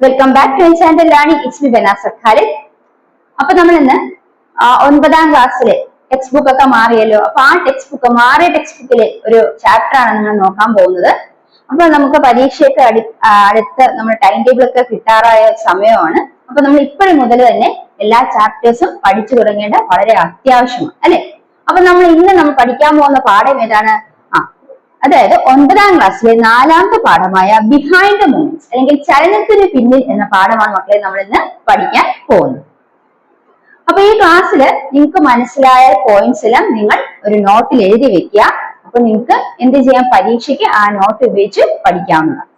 Welcome back to channel learning. It's me Banas Khalid. അപ്പൊ നമ്മൾ ഇന്ന് 9ാം ക്ലാസ്സിലെ ടെക്സ്റ്റ് ബുക്ക് ഒക്കെ മാറിയല്ലോ. അപ്പൊ ആ മാറിയ ടെക്സ്റ്റ് ബുക്കിലെ ഒരു ചാപ്റ്റർ ആണ് നമ്മൾ നോക്കാൻ പോകുന്നത്. അപ്പൊ നമുക്ക് പരീക്ഷയൊക്കെ അടുത്ത് നമ്മുടെ ടൈം ടേബിൾ ഒക്കെ കിട്ടാറായ സമയമാണ്. അപ്പൊ നമ്മൾ ഇപ്പോഴും മുതൽ തന്നെ എല്ലാ ചാപ്റ്റേഴ്സും പഠിച്ചു തുടങ്ങേണ്ട വളരെ അത്യാവശ്യമാണ്, അല്ലെ? അപ്പൊ നമ്മൾ പഠിക്കാൻ പോകുന്ന പാഠം ഏതാണ്? അതായത് 9ാം ക്ലാസ്സിലെ 4ാമത്തെ പാഠമായ ബിഹൈൻഡ് ദ മൂവ്മെന്റ്സ് അല്ലെങ്കിൽ ചലനത്തിന് പിന്നിൽ എന്ന പാഠമാണ് മക്കളെ നമ്മൾ ഇന്ന് പഠിക്കാൻ പോകുന്നത്. അപ്പൊ ഈ ക്ലാസ്സിൽ നിങ്ങൾക്ക് മനസ്സിലായ പോയിന്റ്സ് എല്ലാം നിങ്ങൾ ഒരു നോട്ടിൽ എഴുതി വെക്കുക. അപ്പൊ നിങ്ങൾക്ക് എന്ത് ചെയ്യാം? പരീക്ഷയ്ക്ക് ആ നോട്ട് ഉപയോഗിച്ച് പഠിക്കാവുന്നതാണ്.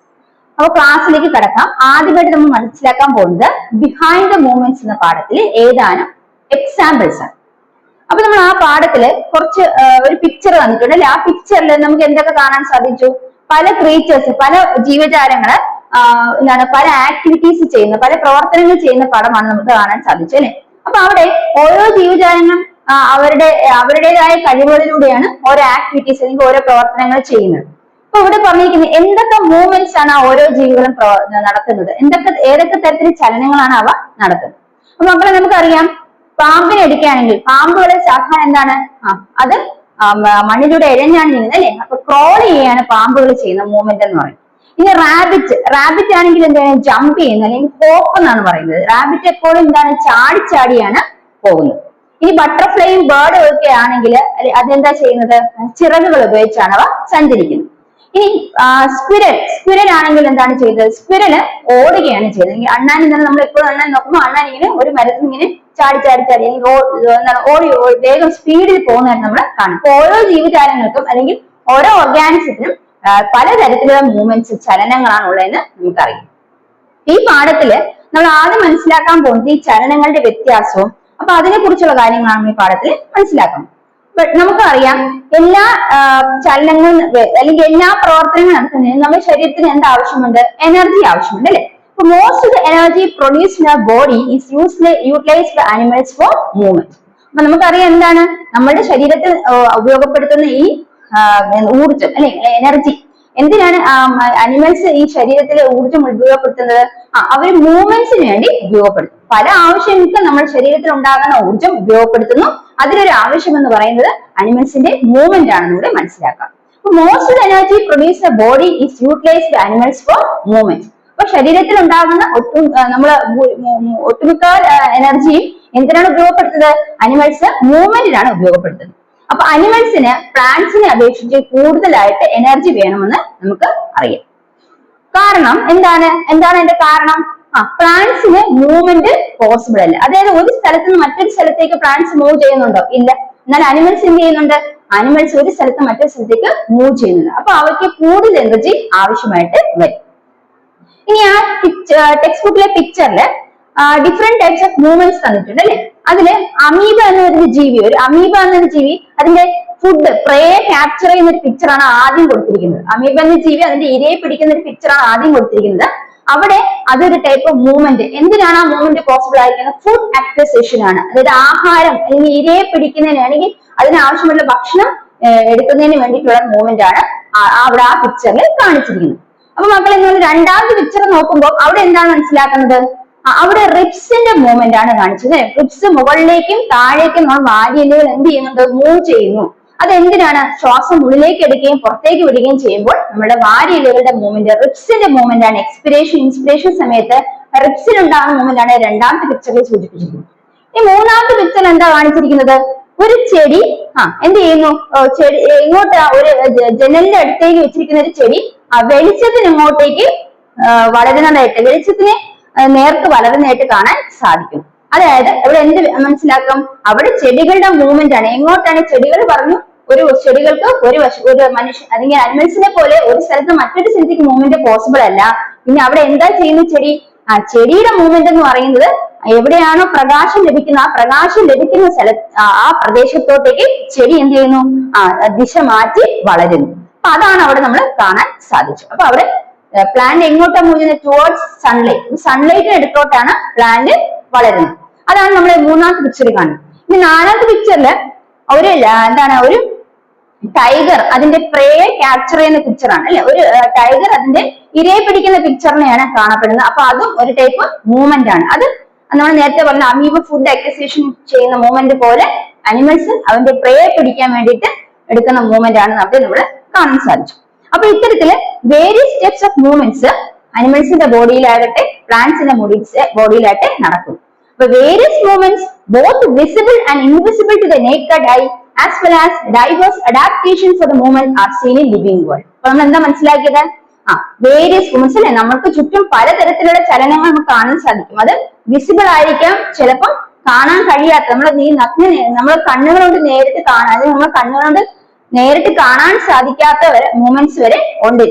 അപ്പൊ ക്ലാസ്സിലേക്ക് കടക്കാം. ആദ്യമായിട്ട് നമ്മൾ മനസ്സിലാക്കാൻ പോകുന്നത് ബിഹൈൻഡ് ദ മൂവ്മെന്റ്സ് എന്ന പാഠത്തിൽ ഏതാനും എക്സാമ്പിൾസ് ആണ്. അപ്പൊ നമ്മൾ ആ പാഠത്തില് കുറച്ച് ഒരു പിക്ചർ തന്നിട്ടുണ്ട് അല്ലെ? ആ പിക്ചറിൽ നമുക്ക് എന്തൊക്കെ കാണാൻ സാധിച്ചു? പല ക്രീച്ചേഴ്സ്, പല ജീവജാലങ്ങള് പല ആക്ടിവിറ്റീസ് ചെയ്യുന്ന, പല പ്രവർത്തനങ്ങൾ ചെയ്യുന്ന പടമാണ് നമുക്ക് കാണാൻ സാധിച്ചു അല്ലെ? അപ്പൊ അവിടെ ഓരോ ജീവജാലങ്ങളും അവരുടേതായ കഴിവുകളിലൂടെയാണ് ഓരോ ആക്ടിവിറ്റീസ് അല്ലെങ്കിൽ ഓരോ പ്രവർത്തനങ്ങൾ ചെയ്യുന്നത്. അപ്പൊ ഇവിടെ പറഞ്ഞിരിക്കുന്നത് എന്തൊക്കെ മൂവ്മെന്റ്സ് ആണ് ഓരോ ജീവികളും നടത്തുന്നത്, ഏതൊക്കെ തരത്തിലുള്ള ചലനങ്ങളാണ് അവ നടത്തുന്നത്. അപ്പൊ മക്കളെ നമുക്കറിയാം, പാമ്പിനെ എടുക്കുകയാണെങ്കിൽ പാമ്പുകളെ സാധാരണ എന്താണ്? അത് മണ്ണിലൂടെ ഇഴഞ്ഞാണ് ചെയ്യുന്നത് അല്ലെ? അപ്പൊ ക്രോൾ ചെയ്യാണ് പാമ്പുകൾ ചെയ്യുന്ന മൂവ്മെന്റ് എന്ന് പറയും. ഇനി റാബിറ്റ് ആണെങ്കിൽ എന്താണ്? ജമ്പ് ചെയ്യുന്നത് അല്ലെങ്കിൽ ഹോപ്പ് എന്നാണ് പറയുന്നത്. റാബിറ്റ് എപ്പോഴും എന്താണ്? ചാടിയാണ് പോകുന്നത്. ഇനി ബട്ടർഫ്ലൈയും ബേർഡും ഒക്കെ ആണെങ്കിൽ അതെന്താ ചെയ്യുന്നത്? ചിറകുകൾ ഉപയോഗിച്ചാണ് അവ സഞ്ചരിക്കുന്നത്. ഇനി സ്ക്വിരൽ ആണെങ്കിൽ എന്താണ് ചെയ്തത്? സ്ക്വിരല് ഓടുകയാണ് ചെയ്തത്. അണ്ണാൻ എന്താണ്? നമ്മൾ എപ്പോഴും അണ്ണാൻ നോക്കുമ്പോൾ അണ്ണാൻ ഇങ്ങനെ ഒരു മരത്തിൽ ഇങ്ങനെ ചാടി വേഗം സ്പീഡിൽ പോകുന്നതായിട്ട് നമ്മൾ കാണും. ഓരോ ജീവജാലങ്ങൾക്കും അല്ലെങ്കിൽ ഓരോ ഓർഗാനിസത്തിനും പലതരത്തിലുള്ള മൂവ്മെന്റ്സ്, ചലനങ്ങളാണ് ഉള്ളതെന്ന് നമുക്കറിയാം. ഈ പാഠത്തില് നമ്മൾ ആദ്യം മനസ്സിലാക്കാൻ പോകുന്നത് ഈ ചലനങ്ങളുടെ വ്യത്യാസവും അപ്പൊ അതിനെ കുറിച്ചുള്ള കാര്യങ്ങളാണ് ഈ പാഠത്തിൽ മനസ്സിലാക്കുന്നത്. നമുക്കറിയാം, എല്ലാ ചലനങ്ങളും അല്ലെങ്കിൽ എല്ലാ പ്രവർത്തനങ്ങളും നടത്തുന്നതിന് നമ്മുടെ ശരീരത്തിന് എന്ത് ആവശ്യമുണ്ട്? എനർജി ആവശ്യമുണ്ട് അല്ലെ? Most of the energy produced in our body is utilized by animals for movement. അപ്പൊ നമുക്കറിയാം എന്താണ് നമ്മുടെ ശരീരത്തിൽ ഉപയോഗപ്പെടുത്തുന്ന ഈ ഊർജം അല്ലെ, എനർജി എന്തിനാണ് അനിമൽസ് ഈ ശരീരത്തിലെ ഊർജം ഉപയോഗപ്പെടുത്തുന്നത്? അവർ മൂവ്മെന്റ്സിന് വേണ്ടി ഉപയോഗപ്പെടുത്തും. പല ആവശ്യങ്ങൾക്ക് നമ്മുടെ ശരീരത്തിൽ ഉണ്ടാകുന്ന ഊർജം ഉപയോഗപ്പെടുത്തുന്നു. അതിലൊരു ആവശ്യം എന്ന് പറയുന്നത് അനിമൽസിന്റെ മൂവ്മെന്റ് ആണെന്ന് കൂടെ മനസ്സിലാക്കാം. Most of the energy produce the body is utilised by animals for movement. അപ്പൊ ശരീരത്തിൽ ഉണ്ടാകുന്ന ഒട്ടുമിക്ക എനർജിയും എന്തിനാണ് ഉപയോഗപ്പെടുത്തുന്നത്? അനിമൽസ് മൂവ്മെന്റിനാണ് ഉപയോഗപ്പെടുത്തുന്നത്. അപ്പൊ അനിമൽസിന് പ്ലാന്റ്സിനെ അപേക്ഷിച്ച് കൂടുതലായിട്ട് എനർജി വേണമെന്ന് നമുക്ക് അറിയാം. കാരണം എന്താണ് അതിന്റെ കാരണം? പ്ലാന്റ്സിന് മൂവ്മെന്റ് പോസിബിൾ അല്ല. അതായത് ഒരു സ്ഥലത്ത് നിന്ന് മറ്റൊരു സ്ഥലത്തേക്ക് പ്ലാന്റ്സ് മൂവ് ചെയ്യുന്നുണ്ടോ? ഇല്ല. എന്നാൽ അനിമൽസ് എന്ത് ചെയ്യുന്നുണ്ട്? അനിമൽസ് ഒരു സ്ഥലത്ത് മറ്റൊരു സ്ഥലത്തേക്ക് മൂവ് ചെയ്യുന്നുണ്ട്. അപ്പൊ അവയ്ക്ക് കൂടുതൽ എനർജി ആവശ്യമായിട്ട് വരും. ഇനി ആ ടെക്സ്റ്റ് ബുക്കിലെ പിക്ചറില് ഡിഫറെന്റ് ടൈപ്സ് ഓഫ് മൂവ്മെന്റ്സ് തന്നിട്ടുണ്ട് അല്ലെ? അതില് അമീബ എന്നൊരു ജീവി, അതിന്റെ ഫുഡ് പ്രേയെ ക്യാപ്ചർ ചെയ്യുന്ന ഒരു പിക്ചറാണ് ആദ്യം കൊടുത്തിരിക്കുന്നത്. അമീബ എന്ന ജീവി അതിന്റെ ഇരയെ പിടിക്കുന്ന ഒരു പിക്ചറാണ് ആദ്യം കൊടുത്തിരിക്കുന്നത്. അവിടെ അതൊരു ടൈപ്പ് ഓഫ് മൂവ്മെന്റ്. എന്തിനാണ് ആ മൂവ്മെന്റ് പോസിബിൾ ആയിരിക്കുന്നത്? ഫുഡ് അക്വിസിഷൻ ആണ്. അതായത് ആഹാരം അല്ലെങ്കിൽ ഇരയെ പിടിക്കുന്നതിന് അല്ലെങ്കിൽ അതിനാവശ്യമുള്ള ഭക്ഷണം എടുക്കുന്നതിന് വേണ്ടിയിട്ടുള്ള മൂവ്മെന്റ് ആണ് അവിടെ ആ പിക്ചറിൽ കാണിച്ചിരിക്കുന്നത്. അപ്പൊ മക്കളെ, നിങ്ങൾ രണ്ടാമത്തെ പിക്ചർ നോക്കുമ്പോൾ അവിടെ എന്താണ് മനസ്സിലാക്കുന്നത്? അവിടെ റിബ്സിന്റെ മൂവ്മെന്റ് ആണ് കാണിച്ചത്. റിബ്സ് മുകളിലേക്കും താഴേക്കും നമ്മൾ വാരിയെല്ലുകൾ എന്ത് ചെയ്യുന്നുണ്ട്? മൂവ് ചെയ്യുന്നു. അതെന്തിനാണ്? ശ്വാസം ഉള്ളിലേക്ക് എടുക്കുകയും പുറത്തേക്ക് വിടുകയും ചെയ്യുമ്പോൾ നമ്മുടെ വാരിയെല്ലുകളുടെ മൂവ്മെന്റ്, റിബ്സിന്റെ മൂവ്മെന്റ് ആണ്. എക്സ്പിരേഷൻ ഇൻസ്പിരേഷൻ സമയത്ത് റിബ്സിനുണ്ടാകുന്ന മൂവ്മെന്റ് ആണ് രണ്ടാമത്തെ പിക്ചറിൽ സൂചിപ്പിച്ചിരിക്കുന്നത്. ഈ മൂന്നാമത്തെ പിക്ചർ എന്താ കാണിച്ചിരിക്കുന്നത്? ഒരു ചെടി എന്ത് ചെയ്യുന്നു? ചെടി ഇങ്ങോട്ട് ഒരു ജനലിന്റെ അടുത്തേക്ക് വെച്ചിരിക്കുന്ന ഒരു ചെടി വെളിച്ചത്തിന് ഇങ്ങോട്ടേക്ക് വളരുന്നതായിട്ട്, വെളിച്ചത്തിന് നേർക്ക് വളരുന്നതായിട്ട് കാണാൻ സാധിക്കും. അതായത് ഇവിടെ എന്ത് മനസ്സിലാക്കും? അവിടെ ചെടികളുടെ മൂവ്മെന്റ് ആണ്. എങ്ങോട്ടാണ്? ചെടികൾ പറഞ്ഞു, ചെടികൾക്ക് ഒരു മനുഷ്യ അല്ലെങ്കിൽ അനിമൽസിനെ പോലെ ഒരു സ്ഥലത്ത് മറ്റൊരു സ്ഥലത്തേക്ക് മൂവ്മെന്റ് പോസിബിൾ അല്ല. പിന്നെ അവിടെ എന്താ ചെയ്യുന്ന ചെടി? ചെടിയുടെ മൂവ്മെന്റ് എന്ന് പറയുന്നത് എവിടെയാണോ പ്രകാശം ലഭിക്കുന്നത് ആ പ്രകാശം ലഭിക്കുന്ന ആ പ്രദേശത്തോട്ടേക്ക് ചെടി എന്ത് ചെയ്യുന്നു? ദിശ മാറ്റി വളരുന്നു. അപ്പൊ അതാണ് അവിടെ നമ്മൾ കാണാൻ സാധിച്ചു. അപ്പൊ അവിടെ പ്ലാന്റ് എങ്ങോട്ടാണ് മൂവ് ചെയ്യുന്നത്? Towards sunlight. സൺലൈറ്റിന് അടുത്തോട്ടാണ് പ്ലാന്റ് വളരുന്നത്. അതാണ് നമ്മൾ മൂന്നാമത്തെ പിക്ചറിൽ കാണുന്നത്. ഇനി നാലാമത്തെ പിക്ചറിൽ ഒരു ടൈഗർ അതിന്റെ പ്രേയെ ക്യാപ്ചർ ചെയ്യുന്ന പിക്ചറാണ് അല്ലെ. ഒരു ടൈഗർ അതിന്റെ ഇരയെ പിടിക്കുന്ന പിക്ചറിനെയാണ് കാണപ്പെടുന്നത്. അപ്പൊ അതും ഒരു ടൈപ്പ് മൂവ്മെന്റ് ആണ്. അത് നമ്മൾ നേരത്തെ പറഞ്ഞ അമീബ ഫുഡ് അക്വിസിഷൻ ചെയ്യുന്ന മൂവ്മെന്റ് പോലെ അനിമൽസ് അവന്റെ പ്രേയെ പിടിക്കാൻ വേണ്ടിയിട്ട് എടുക്കുന്ന മൂവ്മെന്റ് ആണ് അവിടെ നമ്മൾ കാണാൻ സാധിച്ചു. അപ്പൊ ഇത്തരത്തില് വേരിയസ് സ്റ്റെപ്സ് ഓഫ് മൂവ്മെന്റ്സ് അനിമൽസിന്റെ ബോഡിയിലാകട്ടെ പ്ലാന്റ്സിന്റെ ബോഡിയിലാകട്ടെ നടക്കും. അപ്പൊ various movements both visible and invisible to the naked eye as well as diverse adaptation for the movement are seen in living world. അപ്പൊ നമ്മൾ എന്താ മനസ്സിലാക്കിയത്? വേരിയസ് മൂവ്മെന്റ്സ് അല്ലെ, നമുക്ക് ചുറ്റും പലതരത്തിലുള്ള ചലനങ്ങൾ നമുക്ക് കാണാൻ സാധിക്കും. അത് വിസിബിൾ ആയിരിക്കാം, ചിലപ്പം കാണാൻ കഴിയാത്ത നമ്മൾ കണ്ണുകളോട് നേരിട്ട് കാണാൻ, അത് നമ്മൾ കണ്ണുകളോട് നേരിട്ട് കാണാൻ സാധിക്കാത്ത മൂവ്മെന്റ്സ് വരെ ഉണ്ട്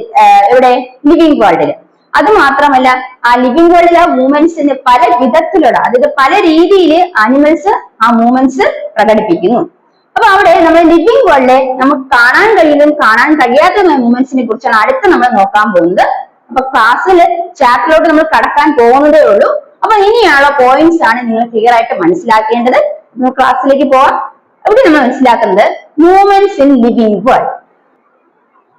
ഇവിടെ ലിവിങ് വേൾഡിൽ. അത് മാത്രമല്ല ആ ലിവിങ് വേൾഡിൽ ആ മൂവ്മെന്റ്സിന് പല വിധത്തിലുള്ള, അതായത് പല രീതിയിൽ ആനിമൽസ് ആ മൂവ്മെന്റ്സ് പ്രകടിപ്പിക്കുന്നു. അപ്പൊ അവിടെ നമ്മൾ ലിവിങ് വേൾഡിലെ നമുക്ക് കാണാൻ കഴിയുന്നതും കാണാൻ കഴിയാത്ത മൂവ്മെന്റ്സിനെ കുറിച്ചാണ് അടുത്ത് നമ്മൾ നോക്കാൻ പോകുന്നത്. അപ്പൊ ക്ലാസ്സിൽ ചാപ്റ്ററിലോട്ട് നമ്മൾ കടക്കാൻ പോകുന്നതേ ഉള്ളൂ. അപ്പൊ ഇനിയുള്ള പോയിന്റ്സ് ആണ് നിങ്ങൾ ക്ലിയർ ആയിട്ട് മനസ്സിലാക്കേണ്ടത്. നമ്മൾ ക്ലാസ്സിലേക്ക് പോവാം. ഇവിടെ നമ്മൾ മനസ്സിലാക്കുന്നത് മൂവ്മെന്റ്സ് ഇൻ ലിവിങ് വേൾഡ്.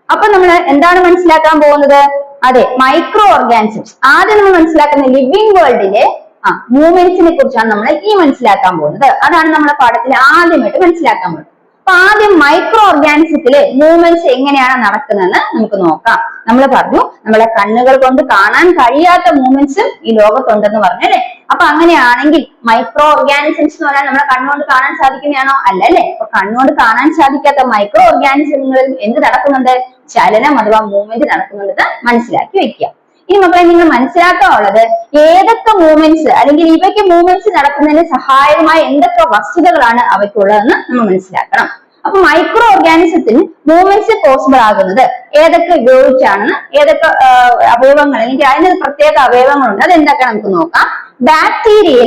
അപ്പൊ നമ്മൾ എന്താണ് മനസ്സിലാക്കാൻ പോകുന്നത്? അതെ, മൈക്രോ ഓർഗാനിസംസ്. ആദ്യം നമ്മൾ മനസ്സിലാക്കുന്ന ലിവിങ് വേൾഡിലെ മൂവ്മെന്റ്സിനെ കുറിച്ചാണ് നമ്മൾ മനസ്സിലാക്കാൻ പോകുന്നത്. അതാണ് നമ്മുടെ പാഠത്തിൽ ആദ്യമായിട്ട് മനസ്സിലാക്കാൻ പോകുന്നത്. അപ്പൊ ആദ്യം മൈക്രോ ഓർഗാനിസത്തില് മൂവ്മെന്റ്സ് എങ്ങനെയാണ് നടക്കുന്നതെന്ന് നമുക്ക് നോക്കാം. നമ്മൾ പറഞ്ഞു നമ്മളെ കണ്ണുകൾ കൊണ്ട് കാണാൻ കഴിയാത്ത മൂവ്മെന്റ്സ് ഈ ലോകത്തുണ്ടെന്ന് പറഞ്ഞല്ലേ. അപ്പൊ അങ്ങനെയാണെങ്കിൽ മൈക്രോ ഓർഗാനിസംസ് എന്ന് പറഞ്ഞാൽ നമ്മളെ കണ്ണുകൊണ്ട് കാണാൻ സാധിക്കുന്നതാണോ? അല്ല അല്ലെ. അപ്പൊ കണ്ണുകൊണ്ട് കാണാൻ സാധിക്കാത്ത മൈക്രോ ഓർഗാനിസങ്ങളിൽ എന്ത് നടക്കുന്നുണ്ട്? ചലനം അഥവാ മൂവ്മെന്റ് നടക്കുന്നുണ്ട്. മനസ്സിലാക്കി വെക്കുക. ഇനി മക്കളെ നിങ്ങൾ മനസ്സിലാക്കാനുള്ളത് ഏതൊക്കെ മൂവ്മെന്റ്സ് അല്ലെങ്കിൽ ഇവയ്ക്ക് മൂവ്മെന്റ്സ് നടക്കുന്നതിന് സഹായകമായ എന്തൊക്കെ വസ്തുതകളാണ് അവയ്ക്കുള്ളതെന്ന് നമ്മൾ മനസ്സിലാക്കണം. അപ്പൊ മൈക്രോ ഓർഗാനിസത്തിൽ മൂവ്മെന്റ്സ് പോസിബിൾ ആകുന്നത് ഏതൊക്കെ ഉപയോഗിച്ചാണെന്ന്, ഏതൊക്കെ അവയവങ്ങൾ അല്ലെങ്കിൽ അതിന് പ്രത്യേക അവയവങ്ങളുണ്ട്, അതെന്തൊക്കെ നമുക്ക് നോക്കാം. ബാക്ടീരിയ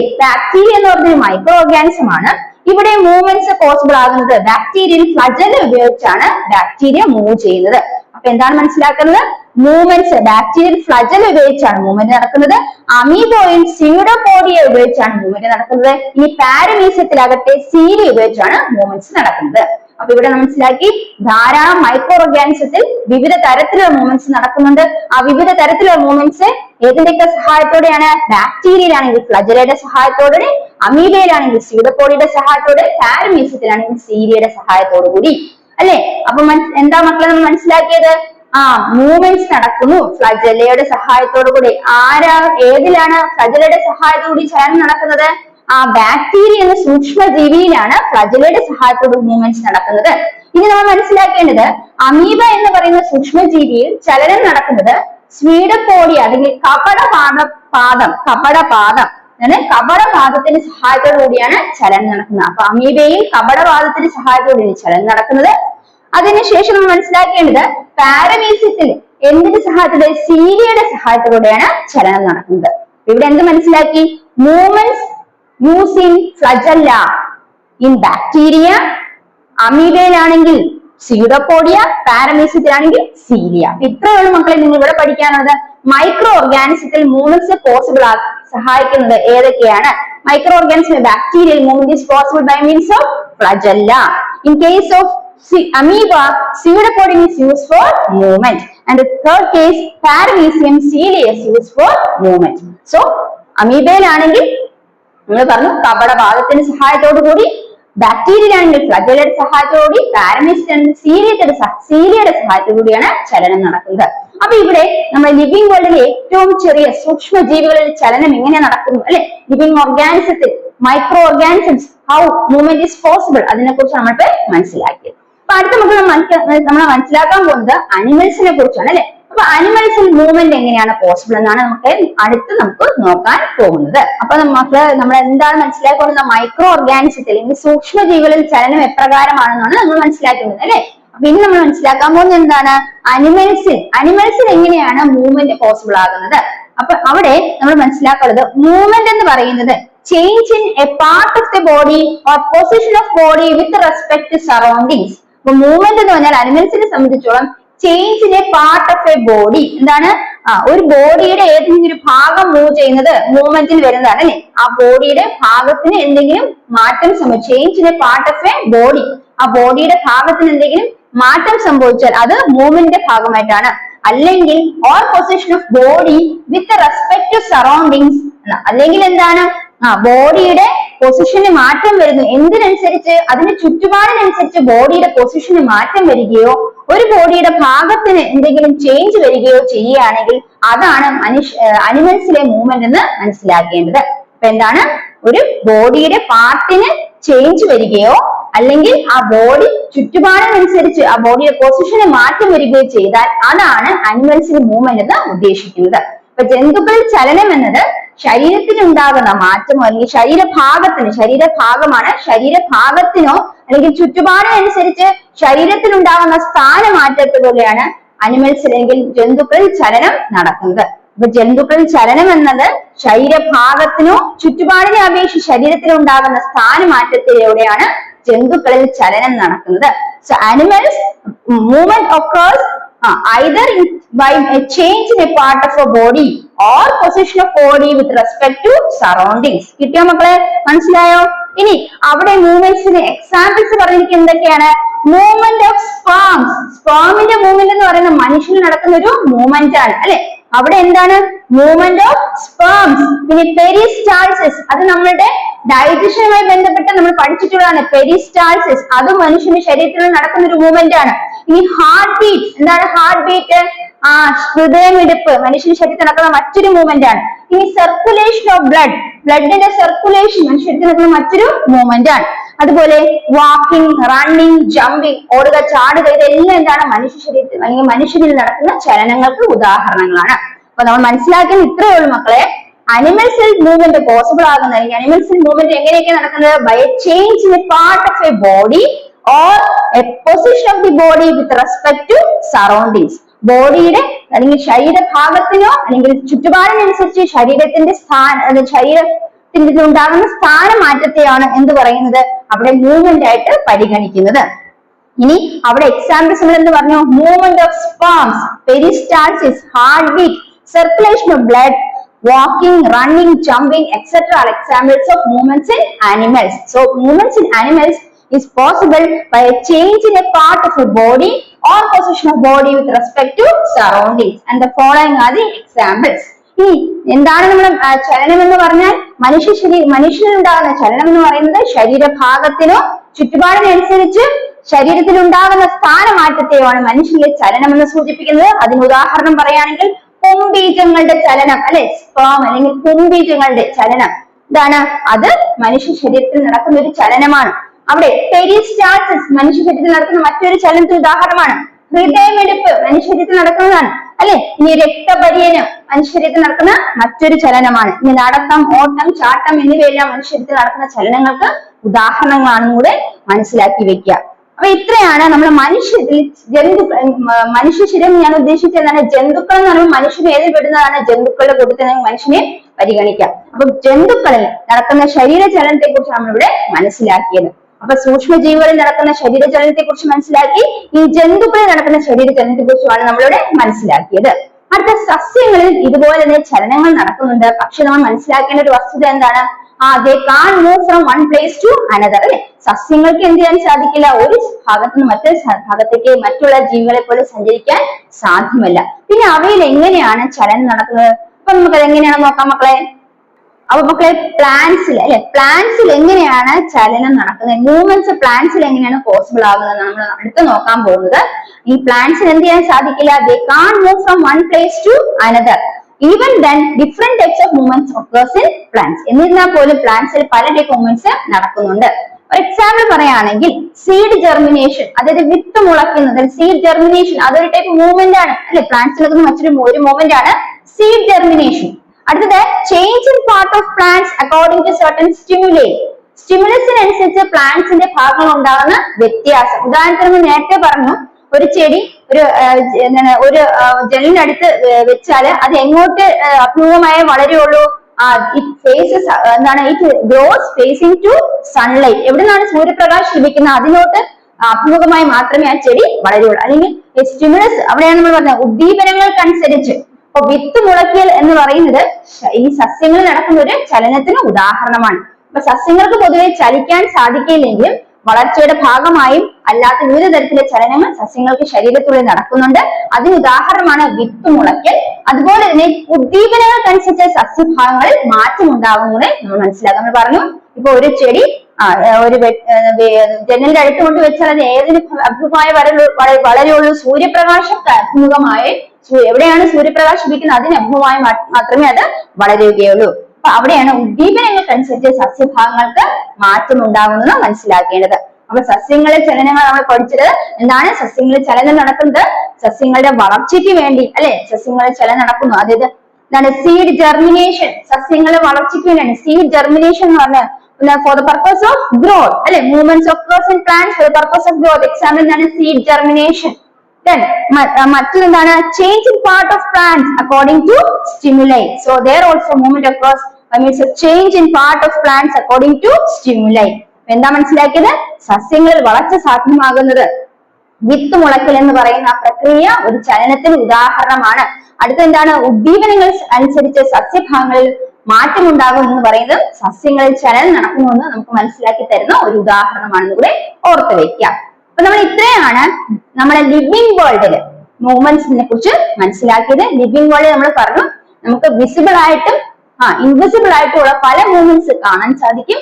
എന്ന് പറഞ്ഞ മൈക്രോ ഓർഗാനിസം ആണ്. ഇവിടെ മൂവ്മെന്റ്സ് പോസിബിൾ ആകുന്നത് ബാക്ടീരിയൽ ഫ്ലജല ഉപയോഗിച്ചാണ് ബാക്ടീരിയ മൂവ് ചെയ്യുന്നത്. അപ്പൊ എന്താണ് മനസ്സിലാക്കുന്നത്? മൂവ്മെന്റ്സ് ബാക്ടീരിയൽ ഫ്ലജൽ ഉപയോഗിച്ചാണ് മൂവ്മെന്റ് നടക്കുന്നത്. അമീബോയിൽ സ്യൂഡോപോഡിയ ഉപയോഗിച്ചാണ് മൂവ്മെന്റ് നടക്കുന്നത്. ഇനി പാരമീസിയത്തിലാകട്ടെ സീലി ഉപയോഗിച്ചാണ് മൂവ്മെന്റ്സ് നടക്കുന്നത്. അപ്പൊ ഇവിടെ മനസ്സിലാക്കി ധാരാളം മൈക്രോ ഓർഗാനിസത്തിൽ വിവിധ തരത്തിലുള്ള മൂവ്മെന്റ്സ് നടക്കുന്നുണ്ട്. ആ വിവിധ തരത്തിലുള്ള മൂവ്മെന്റ്സ് ഏതിന്റെയൊക്കെ സഹായത്തോടെയാണ്? ബാക്ടീരിയയിലാണെങ്കിൽ ഫ്ലജലയുടെ സഹായത്തോടെ, അമീബയിലാണെങ്കിൽ സ്യൂഡോപോഡിയുടെ സഹായത്തോടെ, പാരമീസിയത്തിലാണെങ്കിൽ സീലിയുടെ സഹായത്തോടു കൂടി അല്ലെ. അപ്പൊ എന്താ മക്കളെ നമ്മൾ മനസ്സിലാക്കിയത്? മൂവ്മെന്റ്സ് നടക്കുന്നു ഫ്ലജലയുടെ സഹായത്തോടു കൂടി. ഏതിലാണ് ഫ്ലജലയുടെ സഹായത്തോടുകൂടി ചലനം നടക്കുന്നത്? ബാക്ടീരിയ എന്ന സൂക്ഷ്മജീവിയിലാണ് ഫ്ലജലയുടെ സഹായത്തോട് മൂവ്മെന്റ്സ് നടക്കുന്നത്. ഇനി നമ്മൾ മനസ്സിലാക്കേണ്ടത് അമീബ എന്ന് പറയുന്ന സൂക്ഷ്മജീവിയിൽ ചലനം നടക്കുന്നത് സ്യൂഡോപോഡിയ അല്ലെങ്കിൽ കപടപാദത്തിന്റെ സഹായത്തോടു കൂടിയാണ് ചലനം നടക്കുന്നത്. അപ്പൊ അമീബയിൽ കപടപാദത്തിന്റെ സഹായത്തോടെയാണ് ചലനം നടക്കുന്നത്. അതിനുശേഷം നമ്മൾ മനസ്സിലാക്കേണ്ടത് പാരമീസിയത്തിൽ എന്തിന്റെ സഹായത്തോടെ? സീലിയുടെ സഹായത്തോടെയാണ് ചലനം നടക്കുന്നത്. ഇവിടെ എന്ത് മനസ്സിലാക്കി? Movements using flagella in bacteria, അമീബയിലാണെങ്കിൽ സ്യൂഡോപോഡിയ, പാരമീസിയത്തിലാണെങ്കിൽ സീലിയ. ഇത്രയുള്ള മക്കളെ നിങ്ങൾ ഇവിടെ പഠിക്കാനുള്ളത്. മൈക്രോ ഓർഗാനിസത്തിൽ മൂവ്മെന്റ്സ് പോസിബിൾ സഹായിക്കുന്നത് ഏതൊക്കെയാണ്? Micro organism bacterial movement is possible by means of flagella. In case of amoeba, pseudopodium is used for movement, and the third case paramecium cilia is used for movement. So അമീബയിലാണെങ്കിൽ നമ്മൾ പറഞ്ഞു കപടപാദത്തിന്റെ സഹായത്തോടു കൂടി, ബാക്ടീരിയയിലാണെങ്കിൽ ഫ്ലജലയുടെ സഹായത്തോടുകൂടി, പാരമീസിയത്തിൽ സീലിയയുടെ സഹായത്തോടുകൂടിയാണ് ചലനം നടക്കുന്നത്. അപ്പൊ ഇവിടെ നമ്മുടെ ലിവിങ് വേൾഡിലെ ഏറ്റവും ചെറിയ സൂക്ഷ്മ ജീവികളിൽ ചലനം എങ്ങനെ നടക്കുന്നു അല്ലെ? ലിവിങ് ഓർഗാനിസത്തിൽ microorganisms how movement is possible, അതിനെ കുറിച്ച് നമ്മൾ മനസ്സിലാക്കിയത്. അപ്പൊ അടുത്ത നമ്മൾ മനസ്സിലാക്കാൻ പോകുന്നത് അനിമൽസിനെ കുറിച്ചാണ് അല്ലെ. അപ്പൊ അനിമൽസിൽ മൂവ്മെന്റ് എങ്ങനെയാണ് പോസിബിൾ എന്നാണ് നമുക്ക് നോക്കാൻ പോകുന്നത്. അപ്പൊ നമ്മൾ എന്താണ് മനസ്സിലാക്കുന്നത്? മൈക്രോ ഓർഗാനിസത്തിൽ അല്ലെങ്കിൽ സൂക്ഷ്മജീവികളിൽ ചലനം എപ്രകാരമാണെന്നാണ് നമ്മൾ മനസ്സിലാക്കുന്നത് അല്ലെ. അപ്പൊ ഇനി നമ്മൾ മനസ്സിലാക്കാൻ പോകുന്നത് എന്താണ്? അനിമൽസിൽ എങ്ങനെയാണ് മൂവ്മെന്റ് പോസിബിൾ ആകുന്നത്. അപ്പൊ അവിടെ നമ്മൾ മനസ്സിലാക്കുന്നത് മൂവ്മെന്റ് എന്ന് പറയുന്നത് change in a part of the body or position of body with respect to surroundings. അപ്പൊ മൂവ്മെന്റ് എന്ന് പറഞ്ഞാൽ അനിമൽസിനെ സംബന്ധിച്ചോളം change in a part of a body. എന്താണ്? ഒരു ബോഡിയുടെ ഏതെങ്കിലും ഒരു ഭാഗം മൂവ് ചെയ്യുന്നത് മൂവ്മെന്റിൽ വരുന്നതാണ് അല്ലെ. ആ ബോഡിയുടെ ഭാഗത്തിന് എന്തെങ്കിലും മാറ്റം സംഭവിച്ചു, change in a part of a body, ആ ബോഡിയുടെ ഭാഗത്തിന് എന്തെങ്കിലും മാറ്റം സംഭവിച്ചാൽ അത് മൂവ്മെന്റിന്റെ ഭാഗമായിട്ടാണ്. അല്ലെങ്കിൽ or position of body with respect to surroundings, അല്ലെങ്കിൽ എന്താണ് ബോഡിയുടെ പൊസിഷന് മാറ്റം വരുന്നു. എന്തിനനുസരിച്ച്? അതിന് ചുറ്റുപാടിനനുസരിച്ച് ബോഡിയുടെ പൊസിഷന് മാറ്റം വരികയോ ഒരു ബോഡിയുടെ ഭാഗത്തിന് എന്തെങ്കിലും ചേഞ്ച് വരികയോ ചെയ്യുകയാണെങ്കിൽ അതാണ് അനിമൽസിലെ മൂവ്മെന്റ് എന്ന് മനസ്സിലാക്കേണ്ടത്. അപ്പൊ എന്താണ്? ഒരു ബോഡിയുടെ പാർട്ടിന് ചേഞ്ച് വരികയോ അല്ലെങ്കിൽ ആ ബോഡി ചുറ്റുപാടിനനുസരിച്ച് ആ ബോഡിയുടെ പൊസിഷന് മാറ്റം വരികയോ ചെയ്താൽ അതാണ് അനിമൽസിന് മൂവ്മെന്റ് എന്ന് ഉദ്ദേശിക്കുന്നത്. അപ്പൊ ജന്തുക്കളിൽ ചലനം എന്നത് ശരീരത്തിനുണ്ടാകുന്ന മാറ്റമോ അല്ലെങ്കിൽ ശരീരഭാഗത്തിനോ അല്ലെങ്കിൽ ചുറ്റുപാടിനനുസരിച്ച് ശരീരത്തിനുണ്ടാകുന്ന സ്ഥാനമാറ്റത്തുപോലെയാണ് അനിമൽസ് അല്ലെങ്കിൽ ജന്തുക്കളിൽ ചലനം നടക്കുന്നത്. അപ്പൊ ജന്തുക്കളിൽ ചലനം എന്നത് ശരീരഭാഗത്തിനോ ചുറ്റുപാടിനെ അപേക്ഷിച്ച് ശരീരത്തിനുണ്ടാകുന്ന സ്ഥാനമാറ്റത്തിലൂടെയാണ് ജന്തുക്കളിൽ ചലനം നടക്കുന്നത്. So animals movement occurs either by a change in a part of a body or position of body with respect to surroundings. കിട്ടിയോ മക്കളെ? മനസ്സിലായോ? ഇനി അവിടെ മൂവ്മെന്റ്സിന് എക്സാമ്പിൾസ് പറഞ്ഞിരിക്കുന്നത് എന്തൊക്കെയാണ്? Movement of sperms. സ്പേമിന്റെ മൂവ്മെന്റ് എന്ന് പറയുന്നത് മനുഷ്യന് നടക്കുന്ന ഒരു മൂവ്മെന്റ് ആണ് അല്ലെ? അവിടെ എന്താണ്? Movement of sperms. പിന്നെ പെരിസ്റ്റാൾസിസ്, അത് നമ്മുടെ ഡൈജഷനുമായി ബന്ധപ്പെട്ട് നമ്മൾ പഠിച്ചിട്ടുള്ളതാണ്. പെരിസ്റ്റാൾസിസ് അതും മനുഷ്യന്റെ ശരീരത്തിൽ നടക്കുന്ന ഒരു മൂവ്മെന്റ് ആണ്. ഇനി ഹാർട്ട് ബീറ്റ്, എന്താണ് ഹാർട്ട് ബീറ്റ്? ഹൃദയമിടിപ്പ് മനുഷ്യന്റെ ശരീരത്തിൽ നടക്കുന്ന മറ്റൊരു മൂവ്മെന്റ് ആണ്. ഇനി സർക്കുലേഷൻ ഓഫ് ബ്ലഡ്, ബ്ലഡിന്റെ സർക്കുലേഷൻ മനുഷ്യത്തിൽ നടക്കുന്ന മറ്റൊരു മൂവ്മെന്റ് ആണ്. അതുപോലെ വാക്കിംഗ്, റണ്ണിങ്, ജമ്പിങ്, ഓടുക, ചാടുക, ഇതെല്ലാം എന്താണ്? മനുഷ്യ ശരീരത്തിൽ അല്ലെങ്കിൽ മനുഷ്യനിൽ നടക്കുന്ന ചലനങ്ങൾക്ക് ഉദാഹരണങ്ങളാണ്. അപ്പൊ നമ്മൾ മനസ്സിലാക്കിയത് ഇത്രയേ ഉള്ളൂ മക്കളെ. അനിമൽസിൽ മൂവ്മെന്റ് പോസിബിൾ ആകുന്നത് അല്ലെങ്കിൽ അനിമൽസിൽ മൂവ്മെന്റ് എങ്ങനെയൊക്കെ നടക്കുന്നത്? By a change in a part of a body or a position of the body with respect to surroundings. ബോഡിയുടെ അല്ലെങ്കിൽ ശരീരഭാഗത്തിനോ അല്ലെങ്കിൽ ചുറ്റുപാടിനനുസരിച്ച് ശരീരത്തിന്റെ ഉണ്ടാകുന്ന സ്ഥാനമാറ്റത്തെയാണ് എന്ത് പറയുന്നത്? അവിടെ മൂവ്മെന്റ് ആയിട്ട് പരിഗണിക്കുന്നത്. ഇനി അവിടെ എക്സാമ്പിൾസ് നമ്മൾ എന്ത് പറഞ്ഞു? Movement of sperms, peristalsis, heart beat, circulation of blood, walking, running, jumping, etc. are examples of movements in animals. So movements in animals is possible by a change in a part of a body or position of body with respect to surroundings, and the following are the examples. ഇനി എന്താണ് നമ്മൾ ചലനം എന്ന് പറഞ്ഞാൽ? മനുഷ്യനുണ്ടാകുന്ന ചലനം എന്ന് പറയുന്നത് ശരീരഭാഗത്തിനോ ചുറ്റുപാടിനനുസരിച്ച് ശരീരത്തിലുണ്ടാകുന്ന സ്ഥാനമാറ്റത്തെയാണ് മനുഷ്യനിലെ ചലനം എന്ന് സൂചിപ്പിക്കുന്നത്. അതിന് ഉദാഹരണം പറയുകയാണെങ്കിൽ പുംബീജങ്ങളുടെ ചലനം അല്ലെ? സ്പേം അല്ലെങ്കിൽ പുംബീജങ്ങളുടെ ചലനം ഇതാണ്. അത് മനുഷ്യ ശരീരത്തിൽ നടക്കുന്ന ഒരു ചലനമാണ്. അവിടെ പെരിസ്റ്റാൾസിസ് മനുഷ്യ ശരീരത്തിൽ നടക്കുന്ന മറ്റൊരു ചലനത്തിന് ഉദാഹരണമാണ്. ഹൃദയമിടിപ്പ് മനുഷ്യ ശരീരത്തിൽ നടക്കുന്നതാണ് അല്ലെ? ഇനി രക്തപര്യനം മനുഷ്യ ശരീരത്തിൽ നടക്കുന്ന മറ്റൊരു ചലനമാണ്. ഇനി നടത്തം, ഓട്ടം, ചാട്ടം എന്നിവയെല്ലാം മനുഷ്യ ശരീരത്തിൽ നടക്കുന്ന ചലനങ്ങൾക്ക് ഉദാഹരണങ്ങളാണെന്ന് കൂടെ മനസ്സിലാക്കി വെക്കുക. അപ്പൊ ഇത്രയാണ് നമ്മൾ മനുഷ്യ ശരീരം ഞാൻ ഉദ്ദേശിച്ചത് ജന്തുക്കൾ എന്ന് പറയുമ്പോൾ മനുഷ്യന് ഏതിൽ പെടുന്നതാണ്? ജന്തുക്കളുടെ കൂട്ടത്തിൽ മനുഷ്യനെ പരിഗണിക്കാം. അപ്പൊ ജന്തുക്കളിൽ നടക്കുന്ന ശരീരചലനത്തെ കുറിച്ച് നമ്മളിവിടെ മനസ്സിലാക്കിയത്. അപ്പൊ സൂക്ഷ്മജീവികളിൽ നടക്കുന്ന ശരീരചലനത്തെ കുറിച്ച് മനസ്സിലാക്കി. ഈ ജന്തുക്കളിൽ നടക്കുന്ന ശരീരചലനത്തെ കുറിച്ചുമാണ് നമ്മളിവിടെ മനസ്സിലാക്കിയത്. അടുത്ത സസ്യങ്ങളിൽ ഇതുപോലെ തന്നെ ചലനങ്ങൾ നടക്കുന്നുണ്ട്. പക്ഷെ നമ്മൾ മനസ്സിലാക്കേണ്ട ഒരു വസ്തുത എന്താണ്? they can't move from one place to another. അല്ലെ? സസ്യങ്ങൾക്ക് എന്ത് ചെയ്യാൻ സാധിക്കില്ല? ഒരു ഭാഗത്ത് നിന്ന് മറ്റൊരു ഭാഗത്തേക്ക് മറ്റുള്ള ജീവികളെ പോലെ സഞ്ചരിക്കാൻ സാധ്യമല്ല. പിന്നെ അവയിൽ എങ്ങനെയാണ് ചലനം നടക്കുന്നത്? അപ്പൊ നമുക്കത് എങ്ങനെയാണെന്ന് നോക്കാം മക്കളെ. അപ്പൊ മക്കളെ പ്ലാന്റ്സിൽ അല്ലെ? പ്ലാന്റ്സിൽ എങ്ങനെയാണ് ചലനം നടക്കുന്നത്? മൂവ്മെന്റ്സ് പ്ലാന്റ്സിൽ എങ്ങനെയാണ് പോസിബിൾ ആകുന്നത് നമ്മൾ അടുത്ത് നോക്കാൻ പോകുന്നത്. ഈ പ്ലാന്റ്സിന് എന്ത് ചെയ്യാൻ സാധിക്കില്ല? they can't move from one place to another. Even then different types of movements occurs in plants. എന്നിരുന്നാൽ പോലും പ്ലാന്റ്സിൽ പല ടൈപ്പ് മൂവ്മെന്റ്സ് നടക്കുന്നുണ്ട്. ഒരു എക്സാമ്പിൾ പറയുകയാണെങ്കിൽ സീഡ് ജെർമിനേഷൻ, അതായത് വിത്ത് മുളയ്ക്കുന്നത്. സീഡ് ജെർമിനേഷൻ അതൊരു ടൈപ്പ് മൂവ്മെന്റ് ആണ് അല്ലെ? പ്ലാന്റ്സിൽ നടക്കുന്ന മറ്റൊരു മൂവ്മെന്റ് ആണ് സീഡ് ജെർമിനേഷൻ. അടുത്തത് change in part of plants according to certain stimuli. സ്റ്റിമുലസിനനുസരിച്ച് പ്ലാന്റ്സിന്റെ ഭാഗങ്ങൾ ഉണ്ടാകുന്ന വ്യത്യാസം. ഉദാഹരണത്തിന് നേരത്തെ പറഞ്ഞു, ഒരു ചെടി ഒരു ജനലിനടുത്ത് വെച്ചാൽ അത് എങ്ങോട്ട് അഭിമുഖമായി വളരുള്ളൂ? It grows facing to sunlight. എവിടെ നിന്നാണ് സൂര്യപ്രകാശം ലഭിക്കുന്നത് അതിനോട്ട് അഭിമുഖമായി മാത്രമേ ആ ചെടി വളരുള്ളൂ. അല്ലെങ്കിൽ സ്റ്റിമുലസ് അവിടെയാണ് നമ്മൾ പറഞ്ഞത് ഉദ്ദീപനങ്ങൾക്കനുസരിച്ച്. അപ്പൊ വിത്ത് മുളയ്ക്കൽ എന്ന് പറയുന്നത് ഈ സസ്യങ്ങളിൽ നടക്കുന്ന ഒരു ചലനത്തിന് ഉദാഹരണമാണ്. അപ്പൊ സസ്യങ്ങൾക്ക് പൊതുവെ ചലിക്കാൻ സാധിക്കില്ലെങ്കിലും വളർച്ചയുടെ ഭാഗമായും അല്ലാത്ത വിവിധ തരത്തിലെ ചലനങ്ങൾ സസ്യങ്ങൾക്ക് ശരീരത്തിനുള്ളിൽ നടക്കുന്നുണ്ട്. അതിന് ഉദാഹരണമാണ് വിത്ത് മുളയ്ക്കൽ. അതുപോലെ തന്നെ ഉദ്ദീപനങ്ങൾക്കനുസരിച്ച് സസ്യഭാഗങ്ങളിൽ മാറ്റം ഉണ്ടാകുന്നത് നമ്മൾ മനസ്സിലാക്കാം. നമ്മൾ പറഞ്ഞു ഇപ്പൊ ഒരു ചെടി ഒരു ജനലിന്റെ അടുത്ത് കൊണ്ട് വെച്ചാൽ അത് ഏതിന് അഭിമുഖമായി വളരെയുള്ളൂ? സൂര്യപ്രകാശത്തെ അഭിമുഖമായി, എവിടെയാണ് സൂര്യപ്രകാശം ലഭിക്കുന്നത് അതിന് അഭിമുഖമായി മാത്രമേ അത് വളരുകയുള്ളൂ. അപ്പൊ അവിടെയാണ് ഉദ്ദീപനങ്ങൾക്കനുസരിച്ച് സസ്യഭാഗങ്ങൾക്ക് മാറ്റം ഉണ്ടാകുന്നത് മനസ്സിലാക്കേണ്ടത്. അപ്പൊ സസ്യങ്ങളിലെ ചലനങ്ങൾ നമ്മൾ പഠിച്ചത് എന്താണ്? സസ്യങ്ങളിൽ ചലനം നടക്കുന്നത് സസ്യങ്ങളുടെ വളർച്ചയ്ക്ക് വേണ്ടി അല്ലെ? സസ്യങ്ങളിൽ ചലനം നടക്കുന്നു. അതായത് എന്താണ്? സീഡ് ജെർമിനേഷൻ, സസ്യങ്ങളുടെ വളർച്ചയ്ക്ക് വേണ്ടിയാണ് സീഡ് ജെർമിനേഷൻ എന്ന് പറഞ്ഞാൽ for the purpose of growth അല്ലെ? movements occurs in plants for the purpose of growth. Example എന്താണ്? seed germination. Then മറ്റൊന്നെന്താണ്? change in part of plants according to stimuli. So there also movement occurs by means of change in part of plants according to stimuli. എന്താ മനസ്സിലാക്കിയത്? സസ്യങ്ങളിൽ വളർച്ച സാധ്യമാകുന്നത് വിത്ത് മുളയ്ക്കൽ എന്ന് പറയുന്ന ആ പ്രക്രിയ ഒരു ചലനത്തിന് ഉദാഹരണമാണ്. അടുത്ത എന്താണ്? ഉദ്ദീപനങ്ങൾ അനുസരിച്ച് സസ്യഭാഗങ്ങളിൽ മാറ്റം ഉണ്ടാകും എന്ന് പറയുന്നത് സസ്യങ്ങളിൽ ചലനം നടക്കുമെന്ന് നമുക്ക് മനസ്സിലാക്കി തരുന്ന ഒരു ഉദാഹരണമാണെന്ന് കൂടെ ഓർത്ത് വെക്കാം. അപ്പൊ നമ്മൾ ഇത്രയാണ് നമ്മുടെ ലിവിങ് വേൾഡില് മൂവ്മെന്റ്സിനെ കുറിച്ച് മനസ്സിലാക്കിയത്. ലിവിങ് വേൾഡിൽ നമ്മൾ പറഞ്ഞു നമുക്ക് വിസിബിൾ ആയിട്ടും ഇൻവിസിബിൾ ആയിട്ടുള്ള പല മൂവ്മെന്റ്സ് കാണാൻ സാധിക്കും,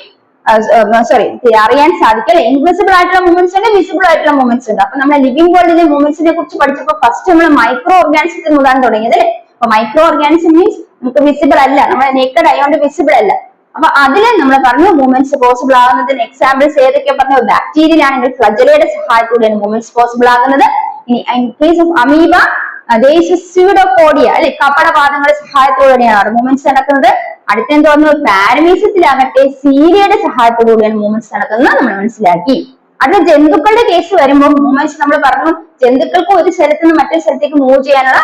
അറിയാൻ സാധിക്കും അല്ലെ? ഇൻവിസിബിൾ ആയിട്ടുള്ള മൂവ്മെന്റ്സ് ഉണ്ട്, വിസിബിൾ ആയിട്ടുള്ള മൂവ്മെന്റ്സ് ഉണ്ട്. അപ്പൊ നമ്മൾ ലിവിങ് വേൾഡിലെ മൂവ്മെന്റ്സിനെ കുറിച്ച് പഠിച്ചപ്പോൾ ഫസ്റ്റ് നമ്മൾ മൈക്രോ ഓർഗാനിസത്തിൽ മുതലാണ് തുടങ്ങിയത് അല്ലെ? അപ്പൊ മൈക്രോ ഓർഗാനിസം മീൻസ് നമുക്ക് വിസിബിൾ അല്ല, നമ്മുടെ നേക്കഡ് ആയതുകൊണ്ട് വിസിബിൾ അല്ല. അപ്പൊ അതില് നമ്മൾ പറഞ്ഞു മൂവ്മെന്റ്സ് പോസിബിൾ ആകുന്നതിന് എക്സാമ്പിൾസ് ഏതൊക്കെ പറഞ്ഞു? ബാക്ടീരിയൽ ആണെങ്കിൽ ഫ്ലജലയുടെ സഹായത്തോടെയാണ് മൂവ്മെന്റ്സ് പോസിബിൾ ആകുന്നത്. ഇനി in case of amoeba pseudopodia അല്ലെ? കപടപാദങ്ങളുടെ സഹായത്തോടെയാണ് മൂവ്മെന്റ്സ് നടക്കുന്നത്. അടുത്തെന്ന് തോന്നുന്നു പാരമീസത്തിലാകട്ടെ സീരിയയുടെ സഹായത്തോടുകൂടിയാണ് മൂവ്മെന്റ്സ് നടക്കുന്നത് നമ്മൾ മനസ്സിലാക്കി. അടുത്ത ജന്തുക്കളുടെ കേസ് വരുമ്പോൾ മൂവ്മെന്റ്സ് നമ്മൾ പറഞ്ഞു ജന്തുക്കൾക്ക് ഒരു സ്ഥലത്ത് നിന്ന് മറ്റൊരു സ്ഥലത്തേക്ക് മൂവ് ചെയ്യാനുള്ള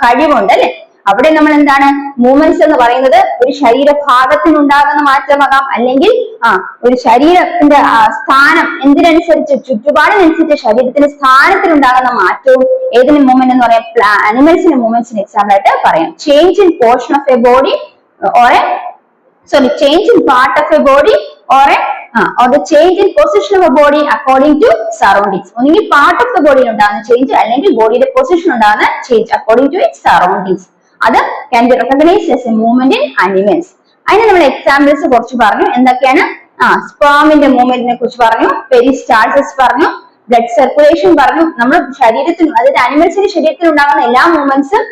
കഴിവുണ്ട് അല്ലെ? അവിടെ നമ്മൾ എന്താണ് മൂവ്മെന്റ്സ് എന്ന് പറയുന്നത് ഒരു ശരീരഭാഗത്തിനുണ്ടാകുന്ന മാറ്റമാകാം, അല്ലെങ്കിൽ ഒരു ശരീരത്തിന്റെ സ്ഥാനം എന്തിനനുസരിച്ച് ചുറ്റുപാടിനനുസരിച്ച് ശരീരത്തിന്റെ സ്ഥാനത്തിനുണ്ടാകുന്ന മാറ്റവും ഏതിന് മൂവ്മെന്റ് എന്ന് പറയാം? അനിമൽസിന്റെ മൂവ്മെന്റ്സിന് എക്സാമ്പിൾ ആയിട്ട് പറയാം. Change in portion of a body or change in part of a body or the change in position of a body according to surroundings. ഒന്നുകിൽ part of the body ഉണ്ടാകുന്ന ചേഞ്ച് അല്ലെങ്കിൽ ബോഡിയുടെ position ഉണ്ടാകുന്ന change according to its surroundings. അത് can be recognized as a movement in animals. അതിന് നമ്മൾ examples കുറച്ച് പറഞ്ഞു. എന്തൊക്കെയാണ്? സ്പേമിന്റെ മൂവ്മെന്റിനെ കുറിച്ച് പറഞ്ഞു, പെരിസ്റ്റാൾസിസ് പറഞ്ഞു, ബ്ലഡ് സർക്കുലേഷൻ പറഞ്ഞു. നമ്മൾ ശരീരത്തിൽ അതായത് അനിമൽസിന്റെ ശരീരത്തിൽ ഉണ്ടാകുന്ന എല്ലാ മൂവ്മെന്റ്സും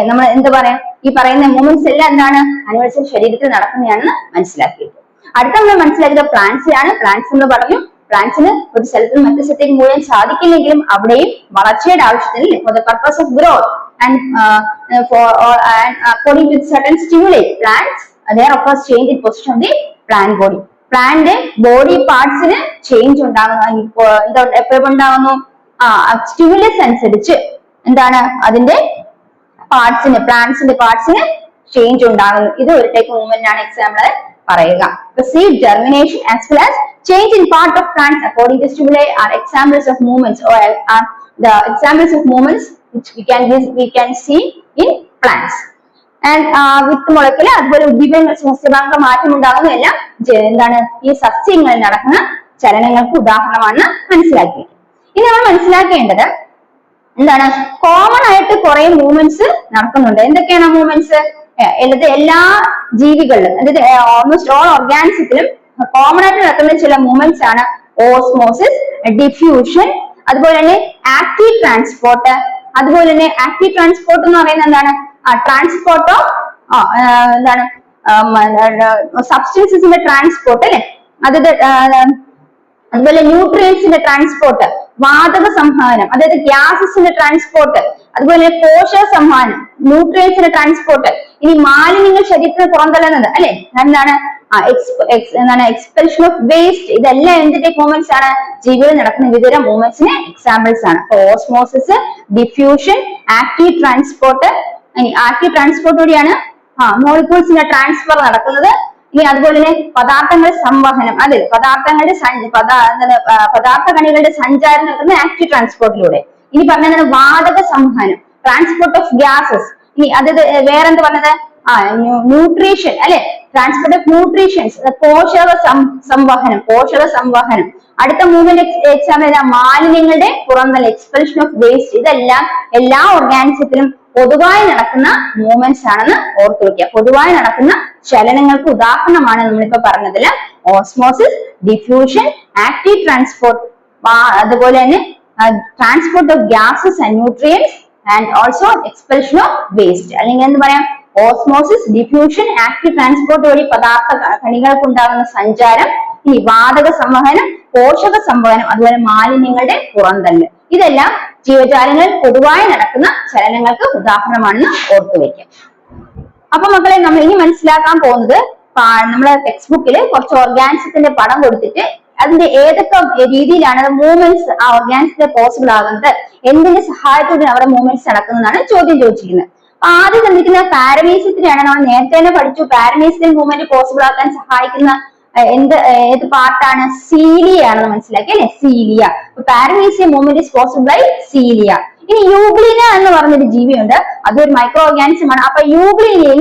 നമ്മൾ എന്താ പറയാ ഈ പറയുന്ന മൂവ്മെന്റ്സ് എല്ലാം എന്താണ് അനിമൽസിന്റെ ശരീരത്തിൽ നടക്കുന്നതാണെന്ന് മനസ്സിലാക്കിയിട്ട് അടുത്ത നമ്മൾ മനസ്സിലാക്കിയത് പ്ലാന്റ്സിലാണ്. പ്ലാന്റ്സ് എന്ന് പറഞ്ഞു പ്ലാന്റ്സിന് ഒരു സ്ഥലത്ത് മറ്റു സ്ഥലത്തേക്ക് മൂവ് ചെയ്യാൻ സാധിക്കില്ലെങ്കിലും അവിടെയും വളർച്ചയുടെ ആവശ്യത്തിന് for the purpose of growth and according to certain stimuli plants there occurs change in position of the plant body. Plant body പാർട്സിന് ചേഞ്ച് ഉണ്ടാകുന്നു. എപ്പോഴും ഉണ്ടാകുന്നു സ്റ്റിമുലസ് അനുസരിച്ച് എന്താണ് അതിന്റെ പാർട്സിന് പ്ലാന്റ്സിന്റെ പാർട്സിന് ചേഞ്ച് ഉണ്ടാകുന്നു. ഇത് ഒരു ടൈപ്പ് മൂവ്മെന്റ് ആണ് എക്സാമ്പിൾ പറയുക. seed germination as well as change in part of plants according to stimuli are examples of movements or are the examples of movements which we can see in plants. And വിത്ത് മുളയ്ക്കല് അതുപോലെ ഉദ്ദീപനങ്ങൾ സസ്യഭാഗങ്ങൾ മാറ്റം ഉണ്ടാകുന്ന എല്ലാം എന്താണ് ഈ സസ്യങ്ങളിൽ നടക്കുന്ന ചലനങ്ങൾക്ക് ഉദാഹരണമാണെന്ന് മനസ്സിലാക്കി. ഇനി നമ്മൾ മനസ്സിലാക്കേണ്ടത് എന്താണ് കോമൺ ആയിട്ട് കുറെ മൂവ്മെന്റ്സ് നടക്കുന്നുണ്ട്. എന്തൊക്കെയാണ് മൂവ്മെന്റ്സ്? എല്ലാ ജീവികളിലും അതായത് ഓൾമോസ്റ്റ് ഓൾ ഓർഗാനിസത്തിലും കോമൺ ആയിട്ട് നടക്കുന്ന ചില മൂവ്മെന്റ്സ് ആണ് ഓസ്മോസിസ്, ഡിഫ്യൂഷൻ, അതുപോലെ തന്നെ ആക്റ്റീവ് ട്രാൻസ്പോർട്ട്. അതുപോലെ തന്നെ ആക്റ്റീവ് ട്രാൻസ്പോർട്ട് എന്ന് പറയുന്നത് എന്താണ്? ട്രാൻസ്പോർട്ട് ഓഫ് എന്താണ് സബ്സ്റ്റൻസസിന്റെ ട്രാൻസ്പോർട്ട് അല്ലെ? അതുപോലെ ന്യൂട്രിയൻസിന്റെ ട്രാൻസ്പോർട്ട്, വാതക സംവഹനം അതായത് ഗ്യാസസിന്റെ ട്രാൻസ്പോർട്ട്, അതുപോലെ പോഷക സംവഹനം, ന്യൂട്രിയൻസിന്റെ ട്രാൻസ്പോർട്ട്. ഇനി മാലിന്യങ്ങൾ ശരീരത്തിന് പുറന്തള്ളുന്നത് അല്ലെ? എന്താണ് എക്സ്പെൽഷൻ ഓഫ് വേസ്റ്റ്. ഇതെല്ലാം എന്തിന്റെ മൂവ്മെന്റ്സ് ആണ്? ജീവികളിൽ നടക്കുന്ന വിവിധ മൂവ്മെന്റ്സിന് എക്സാമ്പിൾസ് ആണ്. Osmosis, diffusion, active transport. Active transport വഴിയാണ് മോളിക്യൂൾസിന്റെ ട്രാൻസ്ഫർ നടക്കുന്നത്. ഇനി അതുപോലെ തന്നെ പദാർത്ഥങ്ങളുടെ സംവഹനം, അതെ പദാർത്ഥ കണികളുടെ സഞ്ചാരം നടക്കുന്ന ആക്റ്റീവ് ട്രാൻസ്പോർട്ടിലൂടെ. ഇനി പറഞ്ഞത് വാതക സംവഹനം, ട്രാൻസ്പോർട്ട് ഓഫ് ഗ്യാസസ്. ഇനി അതായത് വേറെന്ത് പറഞ്ഞത്? ന്യൂട്രീഷൻ അല്ലെ? ട്രാൻസ്പോർട്ട് ഓഫ് ന്യൂട്രീഷ്യൻസ്, പോഷക സംവഹനം. അടുത്ത മൂവ്മെന്റ് എക്സാമ്പിൾ ഏതാ? മാലിന്യങ്ങളുടെ പുറന്തള്ളൽ, എക്സ്പെൽഷൻ ഓഫ് വേസ്റ്റ്. ഇതെല്ലാം എല്ലാ ഓർഗാനിസത്തിലും പൊതുവായി നടക്കുന്ന മൂവ്മെന്റ്സ് ആണെന്ന് ഓർത്തു വെക്കുക. പൊതുവായി നടക്കുന്ന ചലനങ്ങൾക്ക് ഉദാഹരണമാണ് നമ്മളിപ്പോ പറഞ്ഞതില് ഓസ്മോസിസ്, ഡിഫ്യൂഷൻ, ആക്റ്റീവ് ട്രാൻസ്പോർട്ട്, അതുപോലെ തന്നെ transport of gases and nutrients and also expulsion of waste. അല്ലെങ്കിൽ എന്ത് പറയാം? ഓസ്മോസിസ്, ഡിഫ്യൂഷൻ, ആക്റ്റീവ് ട്രാൻസ്പോർട്ട് വഴി പദാർത്ഥ കണികൾക്ക് ഉണ്ടാകുന്ന സഞ്ചാരം, ഇനി വാതക സംവഹനം, പോഷക സംവഹനം, അതുപോലെ മാലിന്യങ്ങളുടെ പുറന്തള്ളൽ. ഇതെല്ലാം ജീവജാലങ്ങളിൽ പൊതുവായി നടക്കുന്ന ചലനങ്ങൾക്ക് ഉദാഹരണമാണെന്ന് ഓർത്തു വയ്ക്കാം. അപ്പൊ മക്കളെ, നമ്മൾ ഇനി മനസ്സിലാക്കാൻ പോകുന്നത് നമ്മളെ ടെക്സ്റ്റ് ബുക്കിൽ കുറച്ച് ഓർഗാനിസത്തിന്റെ പടം കൊടുത്തിട്ട് അതിന്റെ ഏതൊക്കെ രീതിയിലാണ് മൂവ്മെന്റ്സ് ആ ഓർഗാനിസത്തിന് പോസിബിൾ ആകുന്നത്, എന്തിന്റെ സഹായത്തോടെ അവിടെ മൂവ്മെന്റ്സ് നടക്കുന്നതാണ് ചോദ്യം ചോദിച്ചിരിക്കുന്നത്. ആദ്യം തന്നിരിക്കുന്ന പാരമീസിയത്തിനെയാണ്. നമ്മൾ നേരത്തെ തന്നെ പഠിച്ചു, പാരമീസിയൽ മൂവ്മെന്റ് പോസിബിൾ ആക്കാൻ സഹായിക്കുന്ന ഏത് പാർട്ടാണ്? സീലിയ ആണെന്ന് മനസ്സിലാക്കി അല്ലെ? Cilia. Paramecial movement is possible by cilia. ഇനി യൂഗ്ലിന എന്ന് പറഞ്ഞൊരു ജീവിയുണ്ട്, അതൊരു മൈക്രോ ഓർഗാനിസം ആണ്. അപ്പൊ യൂഗ്ലിനയിൽ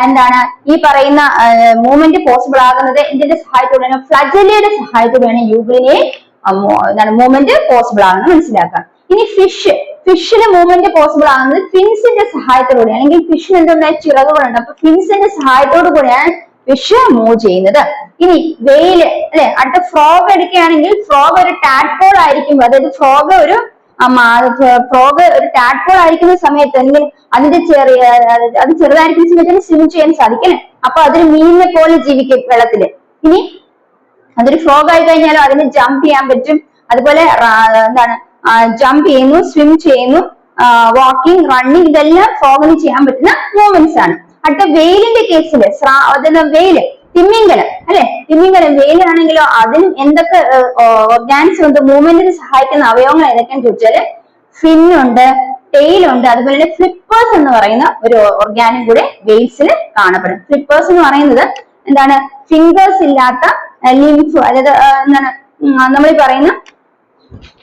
എന്താണ് ഈ പറയുന്ന മൂവ്മെന്റ് പോസിബിൾ ആകുന്നത് എന്തിന്റെ സഹായത്തോടെയാണ്? ഫ്ലജല്ലയുടെ സഹായത്തോടെയാണ് യൂഗ്ലിനയെ എന്താണ് മൂവ്മെന്റ് പോസിബിൾ ആകുന്നത് മനസ്സിലാക്കാം. ഇനി ഫിഷിന് മൂവ്മെന്റ് പോസിബിൾ ആകുന്നത് ഫിൻസിന്റെ സഹായത്തോടെ, അല്ലെങ്കിൽ ഫിഷിന് എന്തുണ്ടായ ചിറകുകളുണ്ട്, അപ്പൊ ഫിൻസിന്റെ സഹായത്തോടു കൂടെയാണ് ഫിഷ് മൂവ് ചെയ്യുന്നത്. ഇനി വെയില് അല്ലെ, അടുത്ത ഫ്രോഗ് എടുക്കുകയാണെങ്കിൽ ഫ്രോഗ് ഒരു ടാഡ്പോൾ ആയിരിക്കും, അതായത് ഫ്രോഗ് ഒരു ടാഡ്പോൾ ആയിരിക്കുന്ന സമയത്ത് അല്ലെങ്കിൽ അതിന്റെ അത് ചെറുതായിരിക്കുന്ന സമയത്ത് സ്വിം ചെയ്യാൻ സാധിക്കും അല്ലെ, അപ്പൊ അതൊരു മീനിനെ പോലെ ജീവിക്കും വെള്ളത്തില്. ഇനി അതൊരു ഫ്രോഗ് ആയി കഴിഞ്ഞാലോ അതിന് ജമ്പ് ചെയ്യാൻ പറ്റും, അതുപോലെ എന്താണ് ജമ്പ് ചെയ്യുന്നു, സ്വിം ചെയ്യുന്നു, വാക്കിംഗ്, റണ്ണിങ്, ഇതെല്ലാം ഫ്രോഗിന് ചെയ്യാൻ പറ്റുന്ന മൂവ്മെന്റ്സ് ആണ്. അടുത്ത വെയിലിന്റെ കേസിൽ വെയില്, തിമിംഗലം അല്ലെ, തിമിംഗലം വെയിലാണെങ്കിലോ അതിനും എന്തൊക്കെ ഓർഗാൻസ് ഉണ്ട്, മൂവ്മെന്റിന് സഹായിക്കുന്ന അവയവങ്ങൾ ഏതൊക്കെയാന്ന് ചോദിച്ചാല് ഫിന്നുണ്ട്, ടെയിലുണ്ട്, അതുപോലെ തന്നെ ഫ്ലിപ്പേഴ്സ് എന്ന് പറയുന്ന ഒരു ഓർഗാനും കൂടെ വെയിൽസിൽ കാണപ്പെടും. ഫ്ലിപ്പേഴ്സ് എന്ന് പറയുന്നത് എന്താണ്? ഫിംഗേഴ്സ് ഇല്ലാത്ത ലിംഫ്, അതായത് എന്താണ് നമ്മൾ പറയുന്ന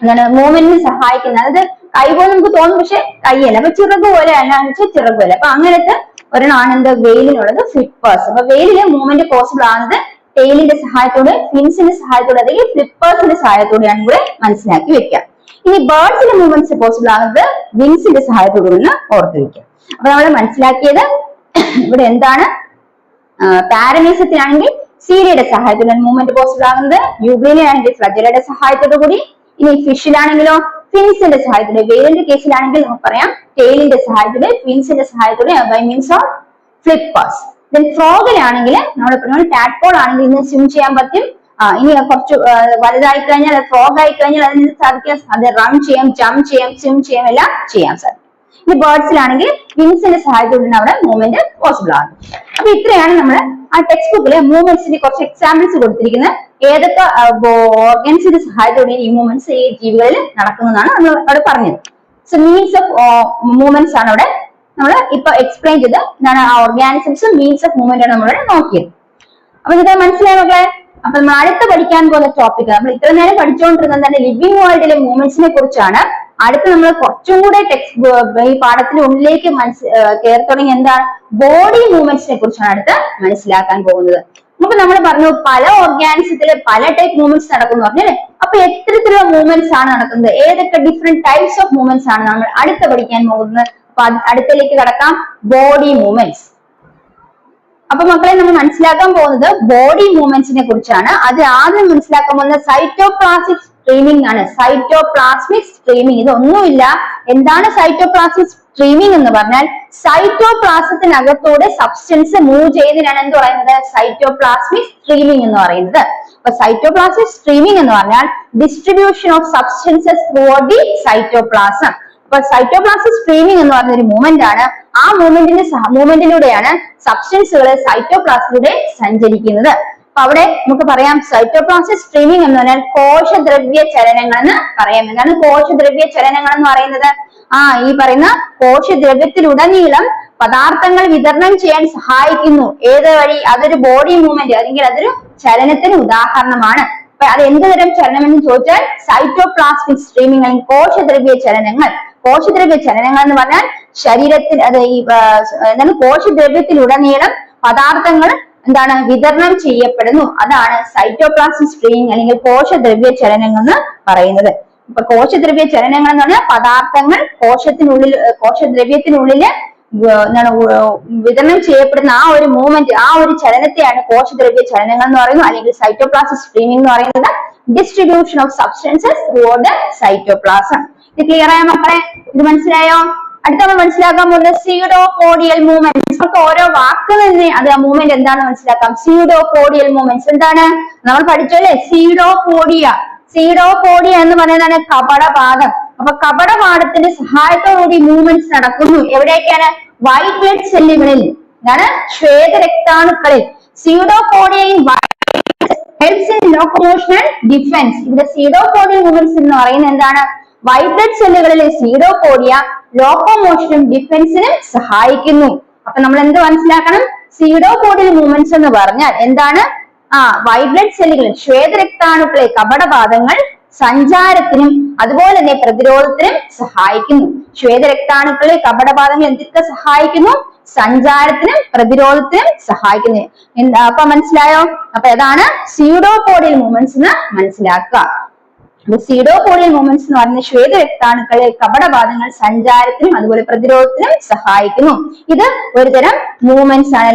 എന്താണ് മൂവ്മെന്റിന് സഹായിക്കുന്ന, അതായത് കൈ പോലെ നമുക്ക് തോന്നും പക്ഷെ കൈയല്ല, അപ്പൊ ചിറക് പോലെ അല്ലാന്ന് വെച്ചാൽ ചിറക് പോലെ. അപ്പൊ അങ്ങനത്തെ ഒരെണ്ണമാണ് എന്ത്? വെയിലിനുള്ളത് ഫ്ലിപ്പേഴ്സ്. അപ്പൊ വെയിലില് മൂവ്മെന്റ് പോസിബിൾ ആകുന്നത് ടെയിലിന്റെ സഹായത്തോടെ, ഫിൻസിന്റെ സഹായത്തോടെ, അല്ലെങ്കിൽ ഫ്ലിപ്പേഴ്സിന്റെ സഹായത്തോടെയാണ് കൂടെ മനസ്സിലാക്കി വെക്കുക. ഇനി ബേർഡ്സിന്റെ മൂവ്മെന്റ്സ് പോസിബിൾ ആകുന്നത് വിങ്സിന്റെ സഹായത്തോടെ ഓർത്ത് വെക്കുക. അപ്പൊ നമ്മൾ മനസ്സിലാക്കിയത് ഇവിടെ എന്താണ്? പാരമീസത്തിനാണെങ്കിൽ സീലിയുടെ സഹായത്തോടെ മൂവ്മെന്റ് പോസിബിൾ ആകുന്നത്, യൂഗ്ലിനയാണെങ്കിൽ ഫ്ലജല്ലയുടെ സഹായത്തോടു കൂടി, ഇനി ഫിഷിലാണെങ്കിലോ ഫിൻസിന്റെ സഹായത്തോടെ, വെയിലിന്റെ കേസിലാണെങ്കിൽ നമുക്ക് പറയാം ടെയിലിന്റെ സഹായത്തോടെ, ഫിൻസിന്റെ സഹായത്തോടെ, ബൈ മീൻസ് ഓഫ് ഫ്ലിപ്പേഴ്സ്. ദെൻ ഫ്രോഗിലാണെങ്കിൽ നമ്മൾ പറഞ്ഞ ടാഡ്പോൾ ആണെങ്കിൽ ഇന്ന് സ്വിം ചെയ്യാൻ പറ്റും, ഇനി കുറച്ച് വലുതായി കഴിഞ്ഞാൽ ഫ്രോഗ് ആയി കഴിഞ്ഞാൽ അതിന് സാധിക്കാം അത് റൺ ചെയ്യാം, ജമ്പ് ചെയ്യാം, സ്വിം ചെയ്യാം, എല്ലാം ചെയ്യാൻ സാധിക്കും. ഇനി ബേർഡ്സിലാണെങ്കിൽ വിങ്സിന്റെ സഹായത്തോടെ അവിടെ മൂവ്മെന്റ് പോസിബിൾ ആകും. അപ്പൊ ഇത്രയാണ് നമ്മൾ ആ ടെക്സ്റ്റ് ബുക്കിലെ മൂവ്മെന്റ്സിന്റെ കുറച്ച് എക്സാമ്പിൾസ് കൊടുത്തിരിക്കുന്നത്. ഏതൊക്കെ ഓർഗൻസിന്റെ സഹായത്തോടെ ഈ മൂവ്മെന്റ്സ് ഈ ജീവികളിൽ നടക്കുന്നതാണ് നമ്മൾ അവിടെ പറഞ്ഞത്. സോ മീൻസ് ഓഫ് മൂവ്മെന്റ്സ് ആണ് അവിടെ നമ്മൾ ഇപ്പൊ എക്സ്പ്ലെയിൻ ചെയ്ത് എന്താണ് ആ ഓർഗാനിസംസും മീൻസ് ഓഫ് മൂവ്മെന്റ് ആണ് നമ്മൾ നോക്കിയത്. അപ്പൊ ഇത് മനസ്സിലായ മക്കളെ? അപ്പൊ നമ്മൾ അടുത്ത് പഠിക്കാൻ പോകുന്ന ടോപ്പിക്, നമ്മൾ ഇത്ര നേരം പഠിച്ചുകൊണ്ടിരുന്നത് തന്നെ ലിവിംഗ് വേൾഡിലെ മൂവ്മെന്റ്സിനെ കുറിച്ചാണ്. അടുത്ത് നമ്മൾ കുറച്ചും കൂടെ ഈ പാഠത്തിന്റെ ഉള്ളിലേക്ക് കയറി തുടങ്ങി എന്താണ് ബോഡി മൂവ്മെന്റ്സിനെ കുറിച്ചാണ് അടുത്ത് മനസ്സിലാക്കാൻ പോകുന്നത്. നമുക്ക് നമ്മൾ പറഞ്ഞു പല ഓർഗാനിസത്തില് പല ടൈപ്പ് മൂവ്മെന്റ്സ് നടക്കുന്നു പറഞ്ഞല്ലേ. അപ്പൊ എത്തരത്തിലുള്ള മൂവ്മെന്റ്സ് ആണ് നടക്കുന്നത്, ഏതൊക്കെ ഡിഫറെന്റ് ടൈപ്സ് ഓഫ് മൂവ്മെന്റ്സ് ആണ് നമ്മൾ അടുത്ത് പഠിക്കാൻ പോകുന്നത്. അപ്പൊ അടുത്തേക്ക് കടക്കാം, ബോഡി മൂവ്മെന്റ്സ്. അപ്പൊ മക്കളെ നമ്മൾ മനസ്സിലാക്കാൻ പോകുന്നത് ബോഡി മൂവ്മെന്റ്സിനെ കുറിച്ചാണ്. അത് ആദ്യം മനസ്സിലാക്കാൻ പോകുന്നത് സൈറ്റോപ്ലാസ്മിക് സ്ട്രീമിംഗ് ആണ്. സൈറ്റോപ്ലാസ്മിക് സ്ട്രീമിംഗ്, ഇതൊന്നുമില്ല. എന്താണ് സൈറ്റോപ്ലാസ്മിക് സ്ട്രീമിംഗ് എന്ന് പറഞ്ഞാൽ സൈറ്റോപ്ലാസത്തിനകത്തൂടെ സബ്സ്റ്റൻസ് മൂവ് ചെയ്യുന്നതിനാണ് എന്ത് പറയുന്നത്? സൈറ്റോപ്ലാസ്മിക് സ്ട്രീമിംഗ് എന്ന് പറയുന്നത്. അപ്പൊ സൈറ്റോപ്ലാസ്മിക് സ്ട്രീമിംഗ് എന്ന് പറഞ്ഞാൽ distribution of substances throughout the cytoplasm. അപ്പൊ സൈറ്റോപ്ലാസ്മിക് സ്ട്രീമിംഗ് എന്ന് പറയുന്ന ഒരു മൂവ്മെന്റ് ആണ്. ആ മൂവ്മെന്റിലൂടെയാണ് സബ്സ്റ്റൻസുകൾ സൈറ്റോപ്ലാസത്തിലൂടെ സഞ്ചരിക്കുന്നത്. അപ്പൊ അവിടെ നമുക്ക് പറയാം സൈറ്റോപ്ലാസ്മിക് സ്ട്രീമിംഗ് എന്ന് പറഞ്ഞാൽ കോശദ്രവ്യ ചലനങ്ങൾ എന്ന് പറയാം. എന്താണ് കോശദ്രവ്യ ചലനങ്ങൾ എന്ന് പറയുന്നത്? ഈ പറയുന്ന കോശദ്രവ്യത്തിലുടനീളം പദാർത്ഥങ്ങൾ വിതരണം ചെയ്യാൻ സഹായിക്കുന്നു. ഏത് വഴി? അതൊരു ബോഡി മൂവ്മെന്റ് അല്ലെങ്കിൽ അതൊരു ചലനത്തിന് ഉദാഹരണമാണ്. അപ്പൊ അത് എന്ത് തരം ചലനം എന്ന് ചോദിച്ചാൽ സൈറ്റോപ്ലാസ്മിക് സ്ട്രീമിംഗ് അല്ലെങ്കിൽ കോശദ്രവ്യ ചലനങ്ങൾ. കോശദ്രവ്യ ചലനങ്ങൾ എന്ന് പറഞ്ഞാൽ ശരീരത്തിൽ അത് എന്താണ് കോശദ്രവ്യത്തിലുടനീളം പദാർത്ഥങ്ങൾ എന്താണ് വിതരണം ചെയ്യപ്പെടുന്നു. അതാണ് സൈറ്റോപ്ലാസം സ്ട്രീമിംഗ് അല്ലെങ്കിൽ കോശദ്രവ്യ ചലനങ്ങൾ എന്ന് പറയുന്നത്. ഇപ്പൊ കോശദ്രവ്യ ചലനങ്ങൾ എന്ന് പറഞ്ഞാൽ പദാർത്ഥങ്ങൾ കോശദ്രവ്യത്തിനുള്ളില് എന്താണ് വിതരണം ചെയ്യപ്പെടുന്ന ആ ഒരു മൂവ്മെന്റ്, ആ ഒരു ചലനത്തെയാണ് കോശദ്രവ്യ ചലനങ്ങൾ എന്ന് പറയുന്നത്, അല്ലെങ്കിൽ സൈറ്റോപ്ലാസം സ്ട്രീമിംഗ് എന്ന് പറയുന്നത്. Distribution of substances throughout the cytoplasm. ഇത് ക്ലിയർ ആയ മക്കളെ? ഇത് മനസ്സിലായോ? അടുത്ത നമ്മൾ മനസ്സിലാക്കാൻ പോകുന്നത് സ്യൂഡോപോഡിയൽ മൂവ്മെന്റ്സ്. നമുക്ക് ഓരോ വാക്ക് തന്നെ അത് ആ മൂവ്മെന്റ് എന്താണെന്ന് മനസ്സിലാക്കാം. സ്യൂഡോപോഡിയൽ മൂവ്മെന്റ്സ് എന്താണ് നമ്മൾ പഠിച്ചല്ലേ? സീഡോപോഡിയ എന്ന് പറയുന്നതാണ് കപടപാദം. അപ്പൊ കപടപാദത്തിന്റെ സഹായത്തോടുകൂടി മൂവ്മെന്റ്സ് നടക്കുന്നു. എവിടെയൊക്കെയാണ്? വൈറ്റ് ബ്ലഡ് സെല്ലുകളിൽ, എന്താണ് ശ്വേതരക്താണുക്കളിൽ. Pseudopodia helps in locomotion and defense. ഇവിടെ സ്യൂഡോപോഡിയൽ മൂവ്മെന്റ്സ് എന്ന് പറയുന്നത് എന്താണ്? വൈറ്റ് ബ്ലഡ് സെല്ലുകളിലെ സ്യൂഡോപോഡിയ ലോക്കോമോഷനും ഡിഫൻസിനും സഹായിക്കുന്നു. അപ്പൊ നമ്മൾ എന്ത് മനസ്സിലാക്കണം? സ്യൂഡോപോഡിയൽ മൂവ്മെന്റ്സ് എന്ന് പറഞ്ഞാൽ എന്താണ്? വൈറ്റ് ബ്ലഡ് സെല്ലുകളിൽ ശ്വേതരക്താണുക്കളെ കപടപാദങ്ങൾ സഞ്ചാരത്തിനും അതുപോലെ തന്നെ പ്രതിരോധത്തിനും സഹായിക്കുന്നു. ശ്വേതരക്താണുക്കളെ കപടപാദങ്ങൾ എന്തൊക്കെ സഹായിക്കുന്നു? സഞ്ചാരത്തിനും പ്രതിരോധത്തിനും സഹായിക്കുന്നു. അപ്പൊ മനസ്സിലായോ? അപ്പൊ ഏതാണ് സ്യൂഡോപോഡിയൽ മൂവ്മെന്റ്സ് എന്ന് മനസ്സിലാക്കുക. സ്യൂഡോപോഡിയൽ മൂവ്മെന്റ്സ് എന്ന് പറയുന്നത് ശ്വേതരക്താണുക്കളെ കപടപാദങ്ങൾ സഞ്ചാരത്തിനും അതുപോലെ പ്രതിരോധത്തിനും സഹായിക്കുന്നു. ഇത് ഒരുതരം മൂവ്മെന്റ്സ് ആണ്,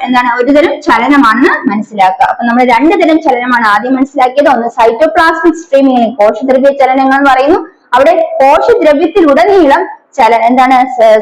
എന്താണ് ഒരുതരം ചലനമാണെന്ന് മനസ്സിലാക്കുക. അപ്പൊ നമ്മൾ രണ്ട് തരം ചലനമാണ് ആദ്യം മനസ്സിലാക്കിയത്. ഒന്ന് സൈറ്റോപ്ലാസ്മിക് സ്ട്രീമിംഗ്, കോശദ്രവ്യ ചലനങ്ങൾ എന്ന് പറയുന്നു. അവിടെ കോശദ്രവ്യത്തിലുടനീളം എന്താണ്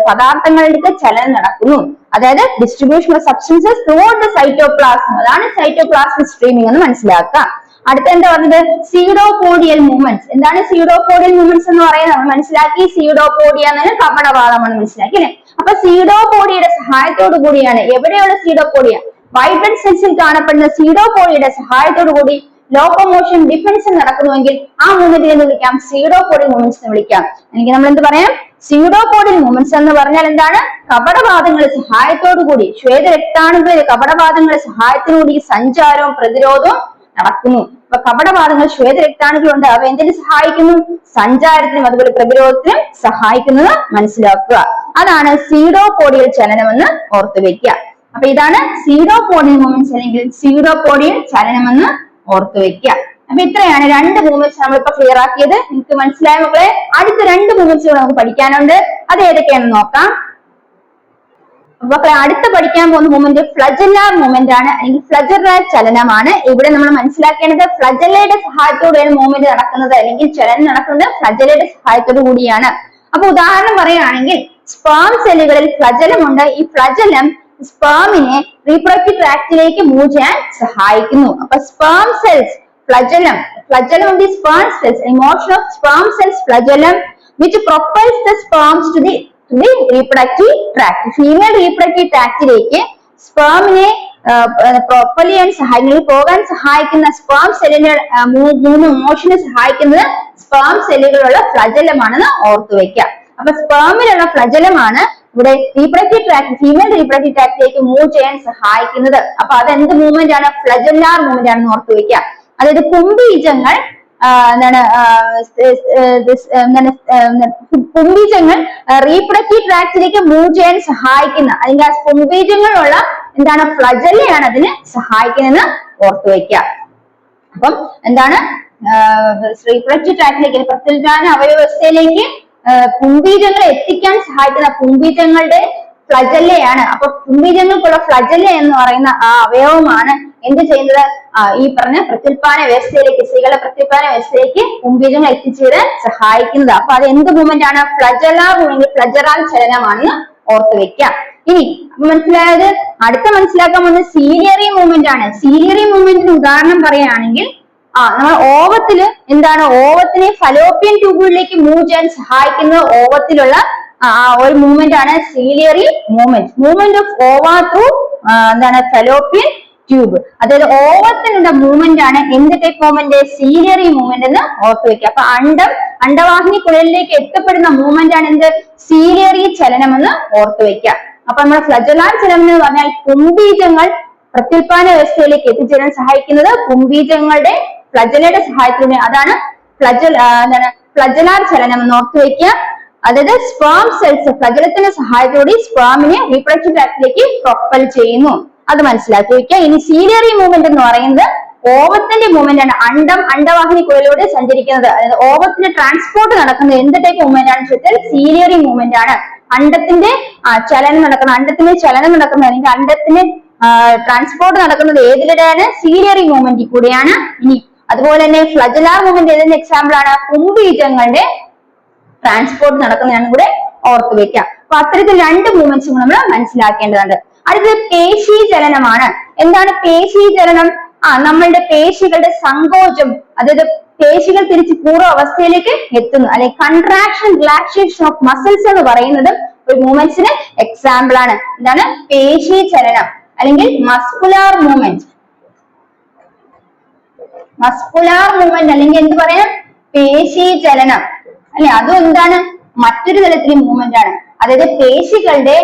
പദാർത്ഥങ്ങളുടെ ചലനം നടക്കുന്നു. അതായത് distribution of substances throughout the cytoplasm. അതാണ് സൈറ്റോപ്ലാസ്മിക് സ്ട്രീമിംഗ് എന്ന് മനസ്സിലാക്കുക. അടുത്ത എന്താ പറഞ്ഞത്? സ്യൂഡോപോഡിയൽ മൂവ്മെന്റ്സ്. എന്താണ് സ്യൂഡോപോഡിയൽ മൂവ്മെന്റ്സ് എന്ന് പറയുന്നത്? നമ്മൾ മനസ്സിലാക്കി സ്യൂഡോപോഡിയ എന്നത് കപടപാദമാണ് മനസ്സിലാക്കി അല്ലെ? അപ്പൊ സ്യൂഡോപോഡിയയുടെ സഹായത്തോടു കൂടിയാണ്, എവിടെയുള്ള സ്യൂഡോപോഡിയ? വൈറ്റ് ബ്ലഡ് സെൽസിൽ കാണപ്പെടുന്ന സ്യൂഡോപോഡിയയുടെ സഹായത്തോടു കൂടി ലോക്കോമോഷൻ ഡിഫൻസ് നടക്കുന്നുവെങ്കിൽ ആ മൂവ്മെന്റിനെ വിളിക്കാം സ്യൂഡോപോഡിയൽ മൂവ്മെന്റ്സ് എന്ന് വിളിക്കാം. അല്ലെങ്കിൽ നമ്മൾ എന്ത് പറയാം? സ്യൂഡോപോഡിയൽ മൂവ്മെന്റ്സ് എന്ന് പറഞ്ഞാൽ എന്താണ്? കപടപാദങ്ങളുടെ സഹായത്തോടു കൂടി ശ്വേതരക്താണുക്കളിലെ കപടപാദങ്ങളുടെ സഹായത്തിനുകൂടി സഞ്ചാരവും പ്രതിരോധവും നടക്കുന്നു. അപ്പൊ കപടപാദങ്ങൾ ശ്വേതരക്താണുക്കളുണ്ട്, അവ എന്തിനു സഹായിക്കുന്നു? സഞ്ചാരത്തിനും അതുപോലെ പ്രതിരോധത്തിനും സഹായിക്കുന്നത് മനസ്സിലാക്കുക. അതാണ് സ്യൂഡോപോഡിയൽ ചലനം എന്ന് ഓർത്തുവെക്കുക. അപ്പൊ ഇതാണ് സ്യൂഡോപോഡിയൽ മൂവ്മെന്റ്സ് അല്ലെങ്കിൽ സ്യൂഡോപോഡിയൽ ചലനം എന്ന് ഓർത്തുവെക്കുക. അപ്പൊ ഇത്രയാണ് രണ്ട് മൂവ്മെന്റ്സ് നമ്മളിപ്പോ ക്ലിയർ ആക്കിയത്. നിങ്ങൾക്ക് മനസ്സിലായ മക്കളെ? അടുത്ത രണ്ട് മൂവ്മെന്റ്സ് നമുക്ക് പഠിക്കാനുണ്ട്. അത് ഏതൊക്കെയാണെന്ന് നോക്കാം. മക്കളെ അടുത്ത പഠിക്കാൻ പോകുന്ന മൂവ്മെന്റ് ഫ്ലജല്ലാർ മൂവ്മെന്റ് ആണ്, അല്ലെങ്കിൽ ഫ്ലജല്ലാർ ചലനമാണ്. ഇവിടെ നമ്മൾ മനസ്സിലാക്കേണ്ടത് ഫ്ലജല്ലയുടെ സഹായത്തോടെയാണ് മൂവ്മെന്റ് നടക്കുന്നത്, അല്ലെങ്കിൽ ചലനം നടക്കുന്നത് ഫ്ലജല്ലയുടെ സഹായത്തോടു കൂടിയാണ്. അപ്പൊ ഉദാഹരണം പറയുകയാണെങ്കിൽ സ്പേം സെല്ലുകളിൽ ഫ്ലജലമുണ്ട്. ഈ ഫ്ലജലം സ്പേമിനെ റീപ്രൊഡക്റ്റീവ് ട്രാക്റ്റിലേക്ക് മൂവ് ചെയ്യാൻ സഹായിക്കുന്നു. അപ്പൊ sperm cells flagellum on the sperm cells, a motion of sperm cells flagellum which propels the sperms to the reproductive tract. Female reproductive tractiലേക്ക് സ്പേമിനെ പ്രൊപ്പൽ ചെയ്യാൻ പോകാൻ സഹായിക്കുന്ന സ്പേം സെല്ലിന്റെ മൂന്ന് മോഷനെ സഹായിക്കുന്നത് സ്പേം സെല്ലുകളുള്ള ഫ്ലജലമാണെന്ന് ഓർത്തുവെക്കുക. അപ്പൊ സ്പേമിലുള്ള ഫ്ലജലമാണ് ഇവിടെ റീപ്രൊഡക്റ്റീവ് ട്രാക്ട്, ഫീമെയിൽ റീപ്രൊഡക്റ്റീവ് ട്രാക്റ്റിലേക്ക് മൂവ് ചെയ്യാൻ സഹായിക്കുന്നത്. അപ്പൊ അതെന്ത് മൂവ്മെന്റ് ആണ്? ഫ്ലജല്ലാർ മൂവ്മെന്റ് ആണെന്ന് ഓർത്തുവെക്കുക. അതായത് പുംബീജങ്ങൾ പുംബീജങ്ങൾ റീപ്രൊഡക്റ്റീവ് ട്രാക്റ്റിലേക്ക് മൂവ് ചെയ്യാൻ സഹായിക്കുന്ന, അല്ലെങ്കിൽ ആ പുംബീജങ്ങളുള്ള എന്താണ് ഫ്ലജല്ലയാണ് അതിന് സഹായിക്കുന്നതെന്ന് ഓർത്തുവെക്കുക. അപ്പം എന്താണ് റീപ്രൊഡക്റ്റീവ് ട്രാക്റ്റിലേക്ക്, പ്രത്യുൽപാദന അവയവസ്ഥയിലേക്ക് പുംബീജങ്ങളെ എത്തിക്കാൻ സഹായിക്കുന്ന പുംബീജങ്ങളുടെ ഫ്ലജല്ലയാണ്. അപ്പൊ പുംബീജങ്ങൾക്കുള്ള ഫ്ലജല്ല എന്ന് പറയുന്ന ആ അവയവമാണ് എന്ത് ചെയ്യുന്നത്? ഈ പറഞ്ഞ പ്രത്യുൽപാദന വ്യവസ്ഥയിലേക്ക്, സ്ത്രീകളുടെ പ്രത്യുൽപാദന വ്യവസ്ഥയിലേക്ക് പുംബീജങ്ങൾ എത്തിച്ചേരാൻ സഹായിക്കുന്നത്. അപ്പൊ അത് എന്ത് മൂവ്മെന്റ് ആണ്? Flagellar movement, ഫ്ലജറാൽ ചലനമാണെന്ന് ഓർത്തുവെക്കുക. ഇനി മനസ്സിലായത് അടുത്ത മനസ്സിലാക്കാൻ പോകുന്നത് സീലിയറി മൂവ്മെന്റ് ആണ്. സീലിയറി മൂവ്മെന്റിന് ഉദാഹരണം പറയുകയാണെങ്കിൽ നമ്മൾ ഓവത്തില് എന്താണ്? ഓവത്തിനെ ഫലോപ്പിയൻ ട്യൂബുകളിലേക്ക് മൂവ് ചെയ്യാൻ സഹായിക്കുന്ന ഓവത്തിലുള്ള ഒരു മൂവ്മെന്റ് ആണ് ciliary movement. Movement of ova through എന്താണ്? Fallopian tube. അതായത് ഓവത്തിനുള്ള മൂവ്മെന്റ് ആണ് എന്ത് ടൈപ്പ് മൂവ്മെന്റ്? സീലിയറി മൂവ്മെന്റ് എന്ന് ഓർത്തുവെക്കുക. അപ്പൊ അണ്ടവാഹിനി കുഴലിലേക്ക് എത്തപ്പെടുന്ന മൂവ്മെന്റ് ആണ് എന്ത്? സീലിയറി ചലനം എന്ന് ഓർത്തുവെക്കുക. അപ്പൊ നമ്മുടെ ഫ്ലജല്ലാർ ചലനം എന്ന് പറഞ്ഞാൽ പുംബീജങ്ങൾ പ്രത്യുൽപാദന വ്യവസ്ഥയിലേക്ക് എത്തിച്ചേരാൻ സഹായിക്കുന്നത് പുംബീജങ്ങളുടെ ഫ്ലജലയുടെ സഹായത്തിലൂടെ. അതാണ് ഫ്ലജല്ലാർ ചലനം എന്ന് ഓർത്തുവെക്കുക. അതായത് സ്പേം സെൽസ് ഫ്ലജലത്തിന്റെ സഹായത്തോടെ സ്പേമിനെ റീപ്രൊഡക്റ്റീവ് ട്രാക്റ്റിലേക്ക് പ്രൊപ്പൽ ചെയ്യുന്നു. അത് മനസ്സിലാക്കി വെക്കുക. ഇനി സീലിയറി മൂവ്മെന്റ് എന്ന് പറയുന്നത് ഓവത്തിന്റെ മൂവ്മെന്റ് ആണ്. അണ്ടവാഹിനി കുഴലിലൂടെ സഞ്ചരിക്കുന്നത്, അതായത് ഓവത്തിന് ട്രാൻസ്പോർട്ട് നടക്കുന്നത് എന്ത് ടൈപ്പ് മൂവ്മെന്റ് ആണെന്ന് ചോദിച്ചാൽ സീലിയറി മൂവ്മെന്റ് ആണ്. അണ്ടത്തിന്റെ ചലനം നടക്കുന്നത് അല്ലെങ്കിൽ അണ്ടത്തിന് ട്രാൻസ്പോർട്ട് നടക്കുന്നത് ഏതിലൂടെയാണ്? സീലിയറി മൂവ്മെന്റിൽ കൂടെയാണ്. ഇനി അതുപോലെ തന്നെ ഫ്ലജലാർ മൂവ്മെന്റ് ഏതിന്റെ എക്സാമ്പിൾ ആണ്? പുംബീജങ്ങളുടെ ട്രാൻസ്പോർട്ട് നടക്കുന്നതാണ് കൂടെ ഓർത്ത് വെക്കുക. അപ്പൊ അത്തരത്തിൽ രണ്ട് മൂവ്മെന്റ്സും നമ്മൾ മനസ്സിലാക്കേണ്ടതുണ്ട്. അടുത്തത് പേശി ചലനമാണ്. എന്താണ് പേശി ചലനം? നമ്മളുടെ പേശികളുടെ സങ്കോചം, അതായത് പേശികൾ തിരിച്ച് പൂർവ്വ അവസ്ഥയിലേക്ക് എത്തുന്നു, അല്ലെങ്കിൽ കൺട്രാക്ഷൻ റിലാക്സേഷൻ ഓഫ് മസിൽസ് എന്ന് പറയുന്നത് ഒരു മൂവ്മെന്റ്സിന് എക്സാമ്പിൾ ആണ്. എന്താണ്? പേശി ചലനം അല്ലെങ്കിൽ മസ്കുലാർ മൂവ്മെന്റ്. അല്ലെങ്കിൽ എന്ത് പറയാം? പേശി ചലനം അല്ലെ? അതും എന്താണ്? മറ്റൊരു തരത്തിലെ മൂവ്മെന്റ് ആണ്. അതായത് പേശികളുടെ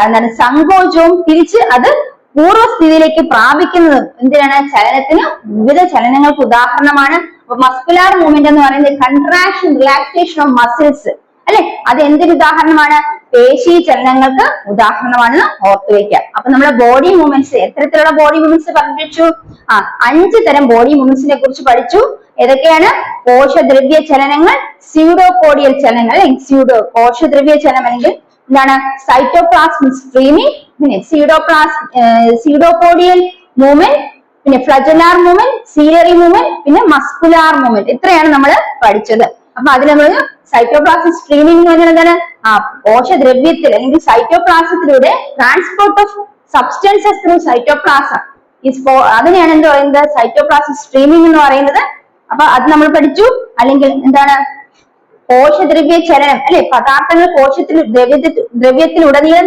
എന്താണ് സങ്കോചവും തിരിച്ച് അത് പൂർവ്വസ്ഥിതിയിലേക്ക് പ്രാപിക്കുന്നതും എന്തിനാണ്? ചലനത്തിന്, വിവിധ ചലനങ്ങൾക്ക് ഉദാഹരണമാണ്. അപ്പൊ മസ്കുലാർ മൂവ്മെന്റ് എന്ന് പറയുന്നത് കൺട്രാക്ഷൻ റിലാക്സേഷൻ ഓഫ് മസിൽസ് അല്ലെ? അത് എന്തിന് ഉദാഹരണമാണ്? പേശി ചലനങ്ങൾക്ക് ഉദാഹരണമാണെന്ന് ഓർത്തു വെക്കുക. അപ്പൊ നമ്മുടെ ബോഡി മൂവ്മെന്റ്സ്, എത്തരത്തിലുള്ള ബോഡി മൂവ്മെന്റ്സ് പഠിച്ചു? 5 തരം ബോഡി മൂവ്മെന്റ്സിനെ കുറിച്ച് പഠിച്ചു. ഏതൊക്കെയാണ്? കോശദ്രവ്യ ചലനങ്ങൾ, സ്യൂഡോപോഡിയൽ ചലനങ്ങൾ, കോശദ്രവ്യ ചലനം അല്ലെങ്കിൽ എന്താണ്? സൈറ്റോപ്ലാസ്മിക് സ്ട്രീമിംഗ്, പിന്നെ സ്യൂഡോപോഡിയൽ മൂവ്മെന്റ്, പിന്നെ ഫ്ലജലാർ മൂവ്മെന്റ്, സീലിയറി മൂവ്മെന്റ്, പിന്നെ മസ്കുലാർ മൂവ്മെന്റ്. ഇത്രയാണ് നമ്മൾ പഠിച്ചത്. അപ്പൊ അതിൽ നമ്മൾ സൈറ്റോപ്ലാസ്മിക് സ്ട്രീമിംഗ് എന്ന് പറഞ്ഞാൽ എന്താണ്? കോശദ്രവ്യത്തിൽ അല്ലെങ്കിൽ സൈറ്റോപ്ലാസത്തിലൂടെ transport of substances through cytoplasm, അതിനെയാണ് എന്ത് പറയുന്നത്? സൈറ്റോപ്ലാസ്മിക് സ്ട്രീമിംഗ് എന്ന് പറയുന്നത്. അപ്പൊ അത് നമ്മൾ പഠിച്ചു. അല്ലെങ്കിൽ എന്താണ്? കോശദ്രവ്യ ചലനം അല്ലെ? പദാർത്ഥങ്ങൾ ദ്രവ്യത്തിലുടനീളം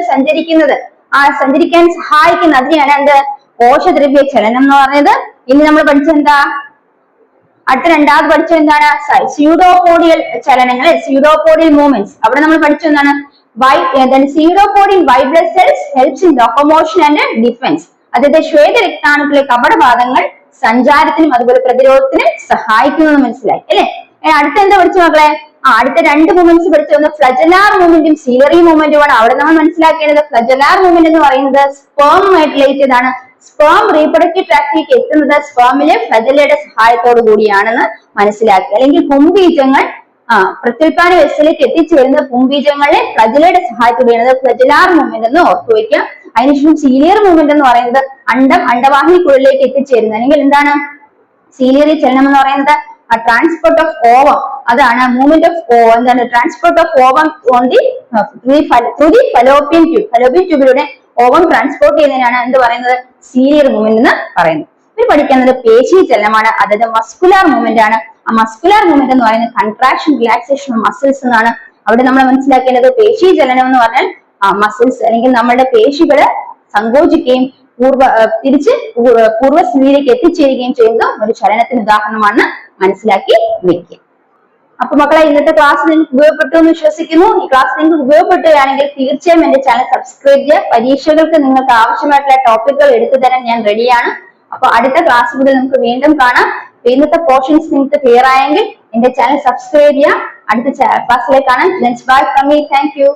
സഞ്ചരിക്കാൻ സഹായിക്കുന്ന അതിനെയാണ് എന്ത്? കോശദ്രവ്യ ചലനം എന്ന് പറയുന്നത്. ഇനി നമ്മൾ പഠിച്ചത് എന്താ? അടുത്ത രണ്ടാമത് പഠിച്ചത് എന്താണ്? സ്യൂഡോപോഡിയൽ ചലനങ്ങൾ, സ്യൂഡോപോഡിയൽ മൂവ്മെന്റ്സ്. അവിടെ നമ്മൾ പഠിച്ചത് എന്താണ്? Pseudopodial white blood cells helps in locomotion and defence. അതായത് ശ്വേതരക്താണുക്കളിലെ കപടപാദങ്ങൾ സഞ്ചാരത്തിനും അതുപോലെ പ്രതിരോധത്തിനും സഹായിക്കുന്നു മനസ്സിലായി അല്ലെ? അടുത്ത എന്താ പഠിച്ചു മക്കളെ? അടുത്ത രണ്ട് മൂവ്മെന്റ്സ് പഠിച്ചു. ഫ്ലജലാർ മൂവ്മെന്റും സീലിയറി മൂവ്മെന്റുമാണ്. അവിടെ നമ്മൾ മനസ്സിലാക്കേണ്ടത് ഫ്ലജലാർ മൂവ്മെന്റ് എന്ന് പറയുന്നത് സ്പേമുമായിട്ട് റിലേറ്റഡ് ആണ്. സ്പേം റീപ്രൊഡക്റ്റീവ് ട്രാക്റ്റിലേക്ക് എത്തുന്നത് സ്പേമിലെ ഫ്ലജലയുടെ സഹായത്തോടു കൂടിയാണെന്ന് മനസ്സിലാക്കുക. അല്ലെങ്കിൽ പുംബീജങ്ങൾ പ്രത്യുൽപാദന വ്യവസ്ഥയിലേക്ക് എത്തിച്ചേരുന്ന പുംബീജങ്ങളെ ഫ്ലജലയുടെ സഹായത്തോടെയാണ് ഫ്ലജലാർ മൂവ്മെന്റ് എന്ന് ഓർത്തുവയ്ക്കുക. അതിനുശേഷം സീലിയർ മൂവ്മെന്റ് എന്ന് പറയുന്നത് അണ്ടവാഹിനി കുഴലിലേക്ക് എത്തിച്ചേരുന്നത് അല്ലെങ്കിൽ എന്താണ്? സീലിയറി ചലനം എന്ന് പറയുന്നത് ട്രാൻസ്പോർട്ട് ഓഫ് ഓവം, അതാണ് മൂവ്മെന്റ് ഓഫ് എന്താണ്? Transport of ovum on the fallopian ട്യൂബിലൂടെ ഓവം ട്രാൻസ്പോർട്ട് ചെയ്യുന്നതിനാണ് എന്ത് പറയുന്നത്? സീലിയർ മൂവ്മെന്റ് എന്ന് പറയുന്നത്. ഇത് പഠിക്കുന്നത് പേശി ചലനമാണ്, അതായത് മസ്കുലാർ മൂവ്മെന്റ് ആണ്. ആ മസ്കുലാർ മൂവ്മെന്റ് എന്ന് പറയുന്നത് കൺട്രാക്ഷൻ റിലാക്സേഷൻ ഓഫ് മസിൽസ് എന്നാണ്. അവിടെ നമ്മൾ മനസ്സിലാക്കേണ്ടത് പേശി ചലനം എന്ന് പറഞ്ഞാൽ മസിൽസ് അല്ലെങ്കിൽ നമ്മുടെ പേശികള് സങ്കോചിക്കുകയും തിരിച്ച് പൂർവ്വസ്ഥിതിയിലേക്ക് എത്തിച്ചേരുകയും ചെയ്യുന്ന ഒരു ചലനത്തിന് ഉദാഹരണമാണ് മനസ്സിലാക്കി വെക്കുക. അപ്പൊ മക്കളെ, ഇന്നത്തെ ക്ലാസ് നിങ്ങൾക്ക് ഉപയോഗപ്പെട്ടു എന്ന് വിശ്വസിക്കുന്നു. ഈ ക്ലാസ് നിങ്ങൾക്ക് ഉപയോഗപ്പെടുകയാണെങ്കിൽ തീർച്ചയായും എന്റെ ചാനൽ സബ്സ്ക്രൈബ് ചെയ്യുക. പരീക്ഷകൾക്ക് നിങ്ങൾക്ക് ആവശ്യമായിട്ടുള്ള ടോപ്പിക്കുകൾ എടുത്തു തരാൻ ഞാൻ റെഡിയാണ്. അപ്പൊ അടുത്ത ക്ലാസ് മുതൽ നമുക്ക് വീണ്ടും കാണാം. ഇന്നത്തെ പോർഷൻസ് നിങ്ങൾക്ക് ക്ലിയർ ആയെങ്കിൽ എന്റെ ചാനൽ സബ്സ്ക്രൈബ് ചെയ്യുക. അടുത്ത ക്ലാസ്സിലേക്ക് കാണാം. Bye from me. Thank you.